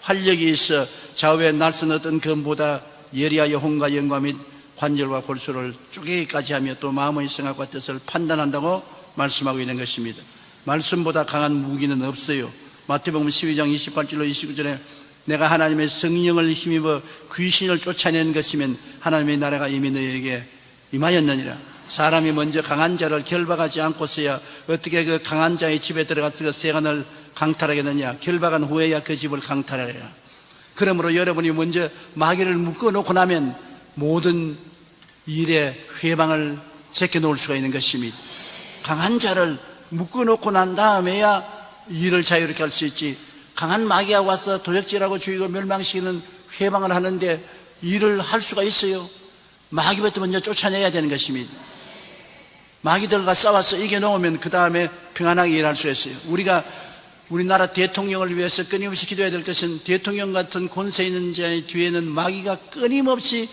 활력이 있어 좌우에 날선 어떤 검보다 예리하여 혼과 영과 및 관절과 골수를 쪼개기까지 하며 또 마음의 생각과 뜻을 판단한다고 말씀하고 있는 것입니다. 말씀보다 강한 무기는 없어요. 마태복음 12장 28절로 29절에 내가 하나님의 성령을 힘입어 귀신을 쫓아낸 것이면 하나님의 나라가 이미 너희에게 임하였느니라. 사람이 먼저 강한 자를 결박하지 않고서야 어떻게 그 강한 자의 집에 들어가서 그 세간을 강탈하겠느냐. 결박한 후에야 그 집을 강탈하리라. 그러므로 여러분이 먼저 마귀를 묶어놓고 나면 모든 일에 회방을 제껴놓을 수가 있는 것입니다. 강한 자를 묶어놓고 난 다음에야 일을 자유롭게 할 수 있지. 강한 마귀가 와서 도적질하고 죽이고 멸망시키는 회방을 하는데 일을 할 수가 있어요? 마귀부터 먼저 쫓아내야 되는 것입니다. 마귀들과 싸워서 이겨놓으면 그 다음에 평안하게 일할 수 있어요. 우리나라 대통령을 위해서 끊임없이 기도해야 될 것은 대통령 같은 권세 있는 자의 뒤에는 마귀가 끊임없이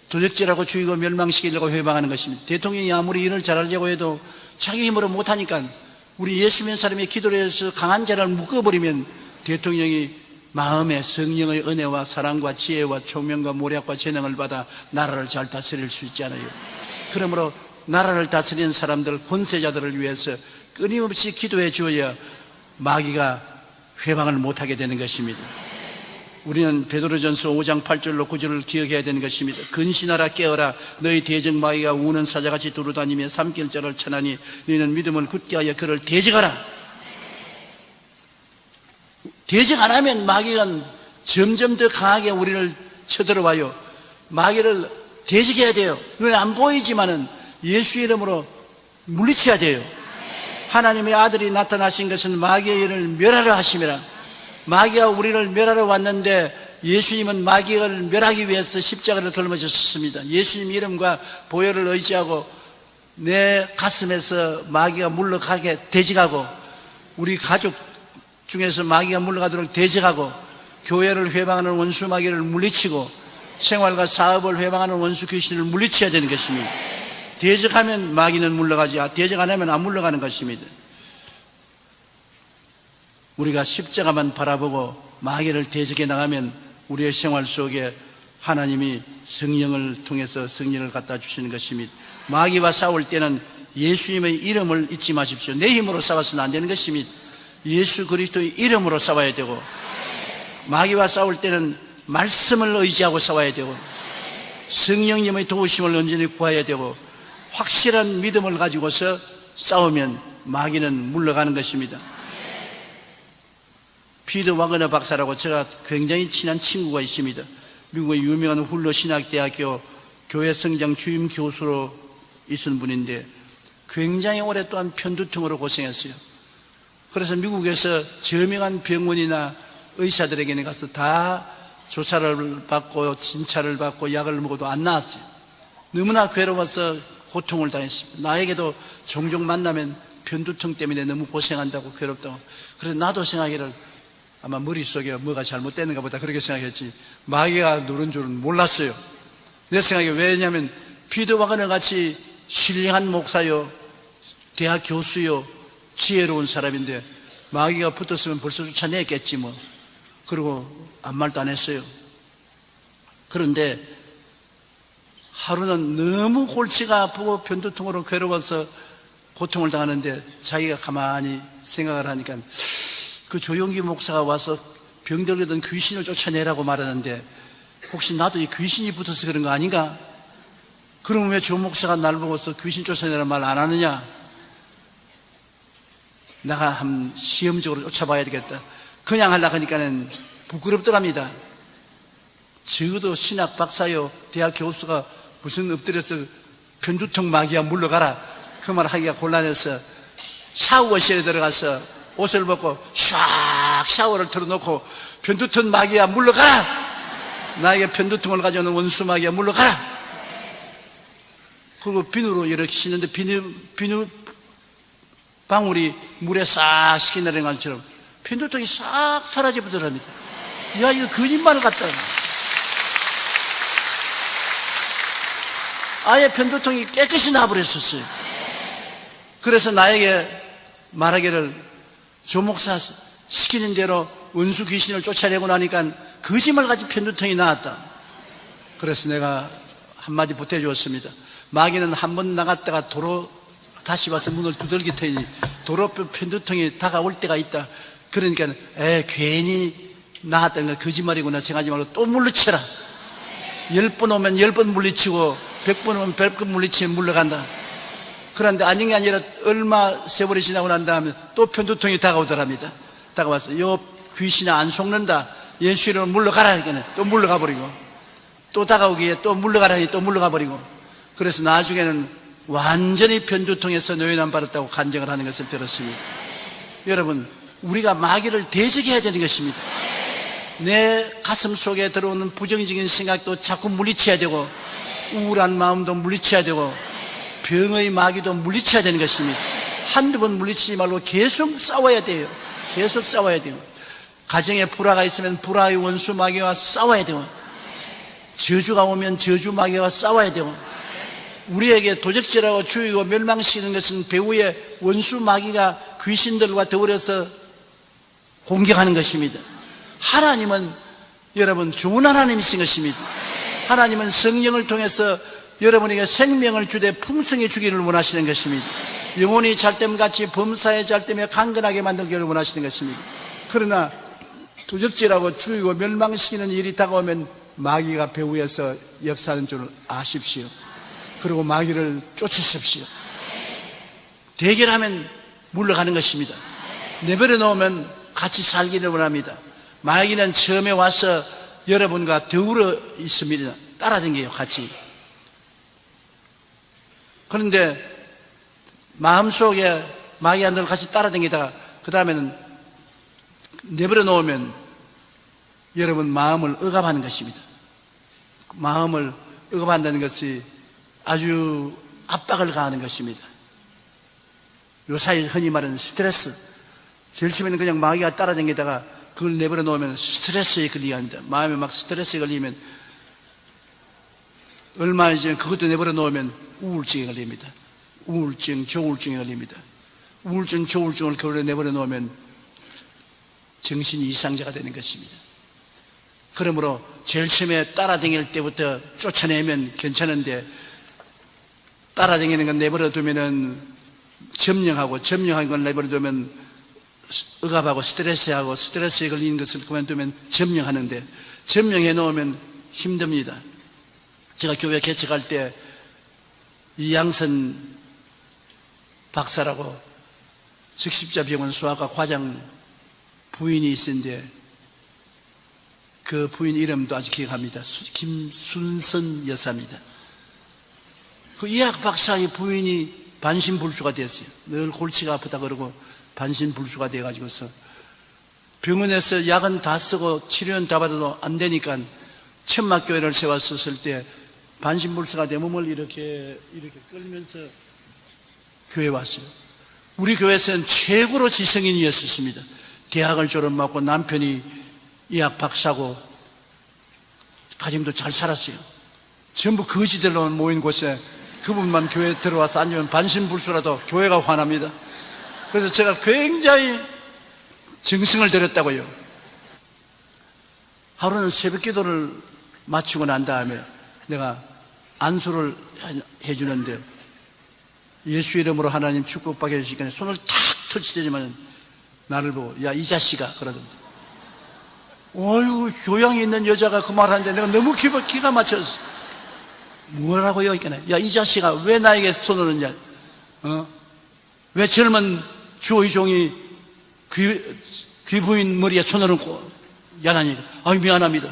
도적질하고 죽이고 멸망시키려고 회방하는 것입니다. 대통령이 아무리 일을 잘하려고 해도 자기 힘으로 못하니까 우리 예수 믿는 사람의 기도를 해서 강한 자를 묶어버리면 대통령이 마음에 성령의 은혜와 사랑과 지혜와 총명과 모략과 재능을 받아 나라를 잘 다스릴 수 있지 않아요. 그러므로 나라를 다스리는 사람들, 권세자들을 위해서 끊임없이 기도해 주어야 마귀가 회방을 못하게 되는 것입니다. 우리는 베드로전서 5장 8절로 9절을 기억해야 되는 것입니다. 근신하라 깨어라 너희 대적 마귀가 우는 사자같이 두루다니며 삼킬 자를 쳐나니 너희는 믿음을 굳게 하여 그를 대적하라. 대적 안 하면 마귀가 점점 더 강하게 우리를 쳐들어와요. 마귀를 대적해야 돼요. 눈에 안 보이지만은 예수 이름으로 물리쳐야 돼요. 하나님의 아들이 나타나신 것은 마귀의 일을 멸하려 하심이라. 마귀가 우리를 멸하러 왔는데 예수님은 마귀를 멸하기 위해서 십자가를 걸머졌습니다. 예수님 이름과 보혈을 의지하고 내 가슴에서 마귀가 물러가게 대적하고 우리 가족 중에서 마귀가 물러가도록 대적하고 교회를 회방하는 원수 마귀를 물리치고 생활과 사업을 회방하는 원수 귀신을 물리쳐야 되는 것입니다. 대적하면 마귀는 물러가지 대적 안 하면 안 물러가는 것입니다. 우리가 십자가만 바라보고 마귀를 대적해 나가면 우리의 생활 속에 하나님이 성령을 통해서 성령을 갖다 주시는 것입니다. 마귀와 싸울 때는 예수님의 이름을 잊지 마십시오. 내 힘으로 싸워서는 안 되는 것입니다. 예수 그리스도의 이름으로 싸워야 되고 마귀와 싸울 때는 말씀을 의지하고 싸워야 되고 성령님의 도우심을 온전히 구해야 되고 확실한 믿음을 가지고서 싸우면 마귀는 물러가는 것입니다. 피터 와그너 박사라고 제가 굉장히 친한 친구가 있습니다. 미국의 유명한 훌러 신학대학교 교회 성장 주임 교수로 있은 분인데 굉장히 오랫동안 편두통으로 고생했어요. 그래서 미국에서 저명한 병원이나 의사들에게 가서 다 조사를 받고 진찰을 받고 약을 먹어도 안 나았어요. 너무나 괴로워서 고통을 당했습니다. 나에게도 종종 만나면 편두통 때문에 너무 고생한다고 괴롭다고. 그래서 나도 생각하기를 아마 머릿속에 뭐가 잘못됐는가 보다 그렇게 생각했지 마귀가 누른 줄은 몰랐어요. 내 생각에 왜냐하면 피터 와그너 같이 신령한 목사요 대학 교수요 지혜로운 사람인데 마귀가 붙었으면 벌써 쫓아냈겠지 뭐. 그리고 아무 말도 안 했어요. 그런데 하루는 너무 골치가 아프고 편두통으로 괴로워서 고통을 당하는데 자기가 가만히 생각을 하니까 그 조용기 목사가 와서 병들거든 귀신을 쫓아내라고 말하는데 혹시 나도 이 귀신이 붙어서 그런 거 아닌가? 그럼 왜 조 목사가 날 보고서 귀신 쫓아내라는 말 안 하느냐? 내가 한 시험적으로 쫓아봐야 되겠다. 그냥 하려고 하니까는 부끄럽더랍니다. 적어도 신학 박사요 대학 교수가 무슨 엎드려서 편두통 마귀야 물러가라 그 말 하기가 곤란해서 샤워실에 들어가서 옷을 벗고 샥 샤워를 틀어놓고 편두통 마귀야 물러가라 나에게 편두통을 가져오는 원수 마귀야 물러가라 그리고 비누로 이렇게 씻는데 비누 방울이 물에 싹 식히내리는 것처럼 편두통이 싹 사라져버립니다. 야 이거 거짓말 같다. 아예 편두통이 깨끗이 나버렸었어요. 그래서 나에게 말하기를 조 목사 시키는 대로 원수 귀신을 쫓아내고 나니까 거짓말같이 편두통이 나왔다. 그래서 내가 한마디 보태주었습니다. 마귀는 한 번 나갔다가 도로 다시 와서 문을 두들기 터니 도로 편두통이 다가올 때가 있다. 그러니까 괜히 나왔다는 건 거짓말이구나 생각하지 말고 또 물리쳐라. 10번 오면 10번 물리치고 100번 오면 100번 물리치면 물러간다. 그런데 아닌 게 아니라 얼마 세월이 지나고 난 다음에 또 편두통이 다가오더랍니다. 다가와서 요 귀신아 안 속는다. 예수 이름으로 물러가라 하니까 또 물러가 버리고 또 다가오기에 또 물러가라 하니 또 물러가 버리고 그래서 나중에는 완전히 편두통에서 노인안 받았다고 간증을 하는 것을 들었습니다. 여러분 우리가 마귀를 대적해야 되는 것입니다. 내 가슴 속에 들어오는 부정적인 생각도 자꾸 물리쳐야 되고 우울한 마음도 물리쳐야 되고 병의 마귀도 물리쳐야 되는 것입니다. 한두 번 물리치지 말고 계속 싸워야 돼요. 계속 싸워야 돼요. 가정에 불화가 있으면 불화의 원수 마귀와 싸워야 되고, 저주가 오면 저주 마귀와 싸워야 되고, 우리에게 도적질하고 죽이고 멸망시키는 것은 배후의 원수 마귀가 귀신들과 더불어서 공격하는 것입니다. 하나님은 여러분 좋은 하나님이신 것입니다. 하나님은 성령을 통해서 여러분에게 생명을 주되 풍성히 주기를 원하시는 것입니다. 영혼이 잘됨같이 범사의 잘됨에 강건하게 만들기를 원하시는 것입니다. 그러나 도적질하고 죽이고 멸망시키는 일이 다가오면 마귀가 배후에서 역사하는 줄 아십시오. 그리고 마귀를 쫓으십시오. 대결하면 물러가는 것입니다. 내버려 놓으면 같이 살기를 원합니다. 마귀는 처음에 와서 여러분과 더불어 있습니다. 따라다녀요, 같이. 그런데 마음속에 마귀가 늘 같이 따라다니다가 그 다음에는 내버려 놓으면 여러분 마음을 억압하는 것입니다. 마음을 억압한다는 것이 아주 압박을 가하는 것입니다. 요사이 흔히 말하는 스트레스. 제일 처음에는 그냥 마귀가 따라다니다가 그걸 내버려 놓으면 스트레스에 걸리게 합니다. 마음에 막 스트레스에 걸리면 얼마 전에 그것도 내버려 놓으면 우울증에 걸립니다. 우울증, 조울증에 걸립니다. 우울증, 조울증을 그걸 내버려 놓으면 정신 이상자가 되는 것입니다. 그러므로 제일 처음에 따라다닐 때부터 쫓아내면 괜찮은데 따라다니는 건 내버려 두면은 점령한 걸 내버려 두면 억압하고 스트레스에 걸리는 것을 그만두면 점령하는데, 점령해 놓으면 힘듭니다. 제가 교회 개척할 때 이양선 박사라고 적십자병원 수학과 과장 부인이 있었는데 그 부인 이름도 아직 기억합니다. 김순선 여사입니다. 그 의학 박사의 부인이 반신불수가 됐어요. 늘 골치가 아프다 그러고 반신불수가 돼가지고서 병원에서 약은 다 쓰고 치료는 다 받아도 안 되니까 천막교회를 세웠었을 때 반신불수가 돼 몸을 이렇게 끌면서 교회에 왔어요. 우리 교회에서는 최고로 지성인이었습니다. 대학을 졸업하고 남편이 의학 박사고 가정도 잘 살았어요. 전부 거지들로 모인 곳에 그분만 교회에 들어와서 앉으면 반신불수라도 교회가 화납니다. 그래서 제가 굉장히 정성을 들였다고요. 하루는 새벽 기도를 마치고 난 다음에 내가 안수를 해주는데 예수 이름으로 하나님 축복받게 해주시니까 손을 탁 터치되지만 나를 보고 야 이 자식아 그러던데, 어휴 교양이 있는 여자가 그 말하는데 내가 너무 기가 막혔어. 뭐라고요? 야 이 자식아 왜 나에게 손을 얹냐? 왜 젊은 주의 종이 귀부인 머리에 손을 얹고 야나니까 아유 미안합니다.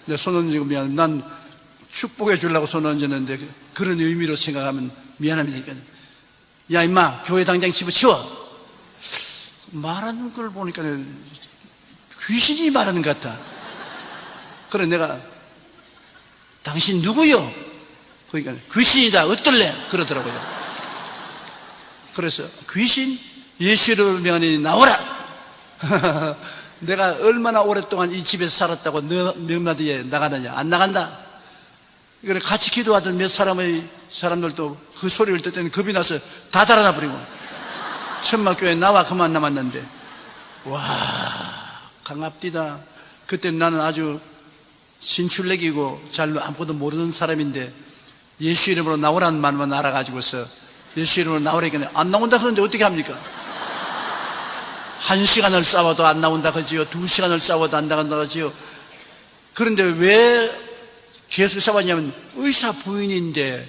내 손 얹고 미안. 난 축복해 주려고 손 얹었는데 그런 의미로 생각하면 미안합니다. 야 임마 교회 당장 집어치워. 말하는 걸 보니까 귀신이 말하는 것 같아. 그래 내가 당신 누구요? 그러니까 귀신이다 어떨래? 그러더라고요. 그래서 귀신 예수를 명하니 나오라. 내가 얼마나 오랫동안 이 집에서 살았다고 너 몇 마디에 나가느냐? 안 나간다. 그래 같이 기도하던 몇 사람들도 그 소리를 듣더니 겁이 나서 다 달아나 버리고 천막교회 나와 그만 남았는데 와 강압디다. 그때 나는 아주 신출내기고 잘 아무것도 모르는 사람인데 예수 이름으로 나오라는 말만 알아가지고서 예수 이름으로 나오라니까 안 나온다 그러는데 어떻게 합니까? 1시간을 싸워도 안 나온다 그지요. 2시간을 싸워도 안 나간다 그지요. 그런데 왜 계속 싸웠냐면 의사 부인인데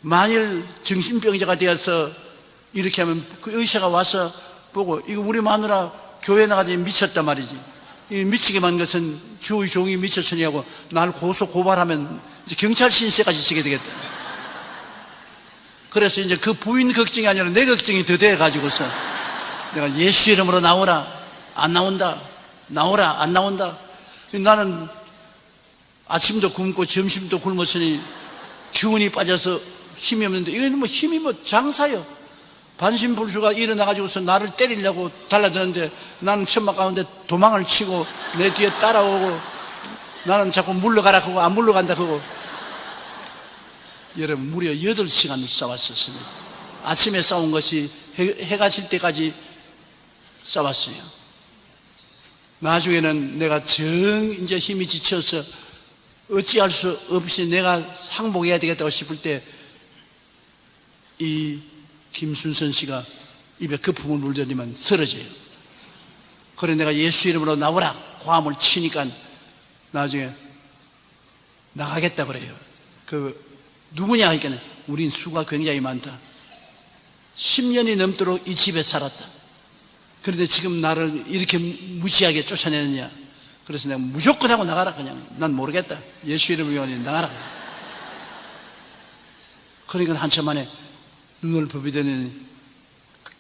만일 정신병자가 되어서 이렇게 하면 그 의사가 와서 보고 이거 우리 마누라 교회 나가더니 미쳤단 말이지. 이 미치게 만든 것은 주의 종이 미쳤으니 하고 날 고소 고발하면 이제 경찰 신세까지 지게 되겠다. 그래서 이제 그 부인 걱정이 아니라 내 걱정이 더 돼가지고서 내가 예수 이름으로 나오라. 안 나온다. 나오라. 안 나온다. 나는 아침도 굶고 점심도 굶었으니 기운이 빠져서 힘이 없는데, 이건 뭐 힘이 뭐 장사요. 반신불수가 일어나가지고서 나를 때리려고 달라드는데 나는 천막 가운데 도망을 치고 내 뒤에 따라오고, 나는 자꾸 물러가라 하고 안 물러간다 하고. 여러분, 무려 8시간을 싸웠었습니다. 아침에 싸운 것이 해가 질 때까지 싸웠어요. 나중에는 내가 이제 힘이 지쳐서 어찌할 수 없이 내가 항복해야 되겠다고 싶을 때 이 김순선 씨가 입에 거품을 물더니만 쓰러져요. 그래 내가 예수 이름으로 나오라 고함을 치니까 나중에 나가겠다 그래요. 누구냐 하니까 우린 수가 굉장히 많다. 10년이 넘도록 이 집에 살았다. 그런데 지금 나를 이렇게 무시하게 쫓아내느냐. 그래서 내가 무조건 하고 나가라. 그냥 난 모르겠다. 예수 이름으로 나가라. 그러니까 한참 만에 눈을 부비더니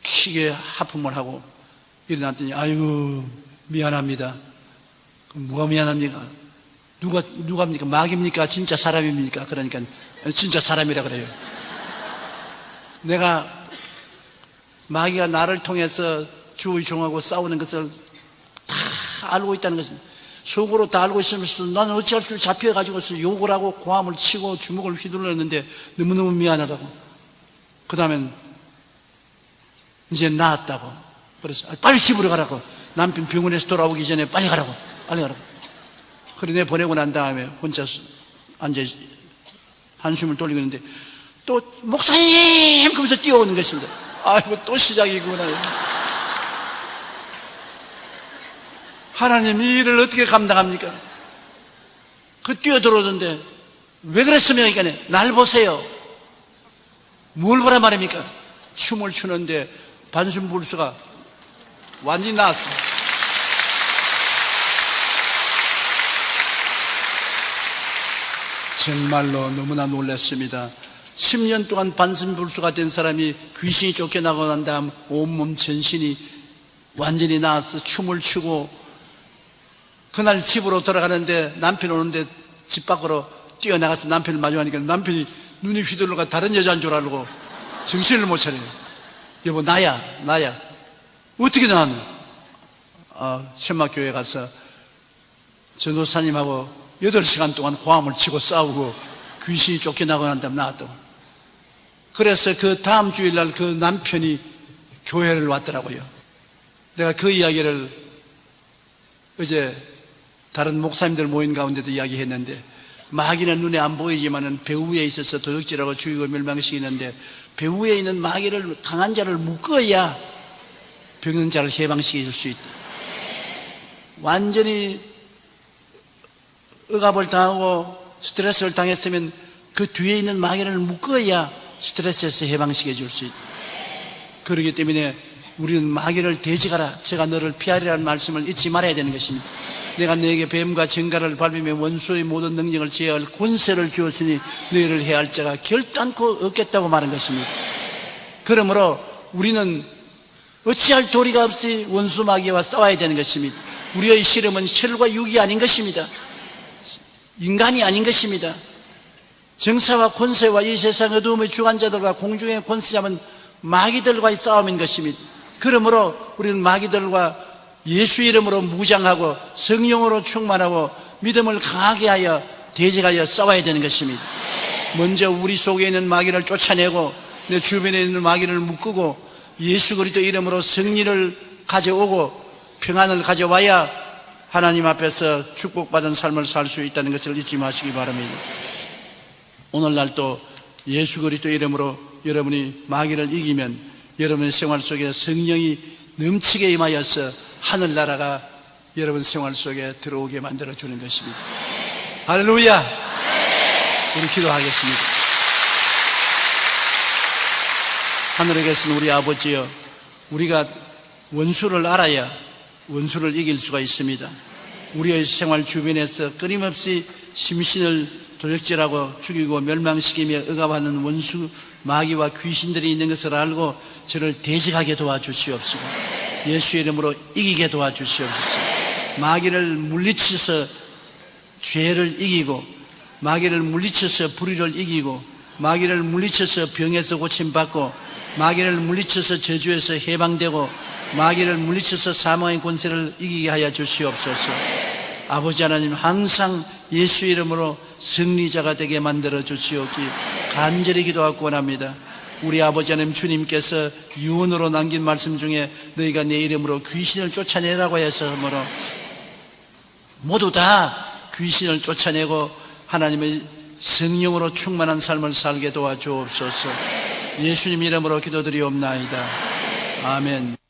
크게 하품을 하고 일어났더니 아이고 미안합니다. 뭐가 미안합니까? 누가입니까? 마귀입니까? 진짜 사람입니까? 그러니까 진짜 사람이라 그래요. 내가 마귀가 나를 통해서 주의 종하고 싸우는 것을 다 알고 있다는 것입니다. 속으로 다 알고 있으면서 나는 어찌할 수 없이 잡혀가지고서 욕을 하고 고함을 치고 주먹을 휘둘렀는데 너무너무 미안하다고. 그 다음엔 이제 나았다고. 그래서 빨리 집으로 가라고. 남편 병원에서 돌아오기 전에 빨리 가라고. 빨리 가라고. 그래 내가 보내고 난 다음에 혼자 앉아 한숨을 돌리고 있는데 또 목사님 그러면서 뛰어오는 것입니다. 아이고 또 시작이구나. 하나님 이 일을 어떻게 감당합니까? 뛰어들어오던데 왜 그랬으면 그러니까 날 보세요. 뭘 보란 말입니까? 춤을 추는데 반신불수가 완전히 나왔어요. 정말로 너무나 놀랐습니다. 10년 동안 반신불수가 된 사람이 귀신이 쫓겨나고 난 다음 온몸 전신이 완전히 나와서 춤을 추고, 그날 집으로 돌아가는데 남편 오는데 집 밖으로 뛰어나가서 남편을 마주하니까 남편이 눈이 휘둘러가 다른 여자인 줄 알고 정신을 못 차려요. 여보 나야. 어떻게 나왔노? 천막교회 가서 전도사님하고 8시간 동안 고함을 치고 싸우고 귀신이 쫓겨나고 난 다음 나왔다고. 그래서 그 다음 주일날 그 남편이 교회를 왔더라고요. 내가 그 이야기를 어제 다른 목사님들 모임 가운데도 이야기했는데, 마귀는 눈에 안 보이지만은 배후에 있어서 도적질하고 죽이고 멸망시키는데, 배후에 있는 마귀를, 강한 자를 묶어야 병든 자를 해방시킬 수 있다. 완전히 억압을 당하고 스트레스를 당했으면 그 뒤에 있는 마귀를 묶어야 스트레스에서 해방시켜 줄 수 있다. 그렇기 때문에 우리는 마귀를 대적하라, 제가 너를 피하리라는 말씀을 잊지 말아야 되는 것입니다. 내가 너에게 뱀과 정갈을 밟으며 원수의 모든 능력을 제어할 권세를 주었으니 너희를 해할 자가 결단코 없겠다고 말한 것입니다. 그러므로 우리는 어찌할 도리가 없이 원수 마귀와 싸워야 되는 것입니다. 우리의 씨름은 혈과 육이 아닌 것입니다. 인간이 아닌 것입니다. 정사와 권세와 이 세상 어두움의 주관자들과 공중의 권세 잡은 마귀들과의 싸움인 것입니다. 그러므로 우리는 마귀들과 예수 이름으로 무장하고 성령으로 충만하고 믿음을 강하게 하여 대적하여 싸워야 되는 것입니다. 먼저 우리 속에 있는 마귀를 쫓아내고 내 주변에 있는 마귀를 묶고 예수 그리스도 이름으로 승리를 가져오고 평안을 가져와야 하나님 앞에서 축복받은 삶을 살 수 있다는 것을 잊지 마시기 바랍니다. 오늘날 또 예수 그리스도 이름으로 여러분이 마귀를 이기면 여러분의 생활 속에 성령이 넘치게 임하여서 하늘나라가 여러분 생활 속에 들어오게 만들어주는 것입니다. 할렐루야! 우리 기도하겠습니다. 하늘에 계신 우리 아버지여, 우리가 원수를 알아야 원수를 이길 수가 있습니다. 우리의 생활 주변에서 끊임없이 심신을 도적질하고 죽이고 멸망시키며 억압하는 원수 마귀와 귀신들이 있는 것을 알고 저를 대적하게 도와주시옵시고 예수의 이름으로 이기게 도와주시옵소서. 마귀를 물리쳐서 죄를 이기고 마귀를 물리쳐서 불의를 이기고 마귀를 물리쳐서 병에서 고침받고 마귀를 물리쳐서 저주에서 해방되고 마귀를 물리쳐서 사망의 권세를 이기게 하여 주시옵소서. 아버지 하나님, 항상 예수 이름으로 승리자가 되게 만들어 주시옵기 간절히 기도하고 원합니다. 우리 아버지 하나님, 주님께서 유언으로 남긴 말씀 중에 너희가 내 이름으로 귀신을 쫓아내라고 하셨으므로 모두 다 귀신을 쫓아내고 하나님의 성령으로 충만한 삶을 살게 도와주옵소서. 예수님 이름으로 기도드리옵나이다. 아멘.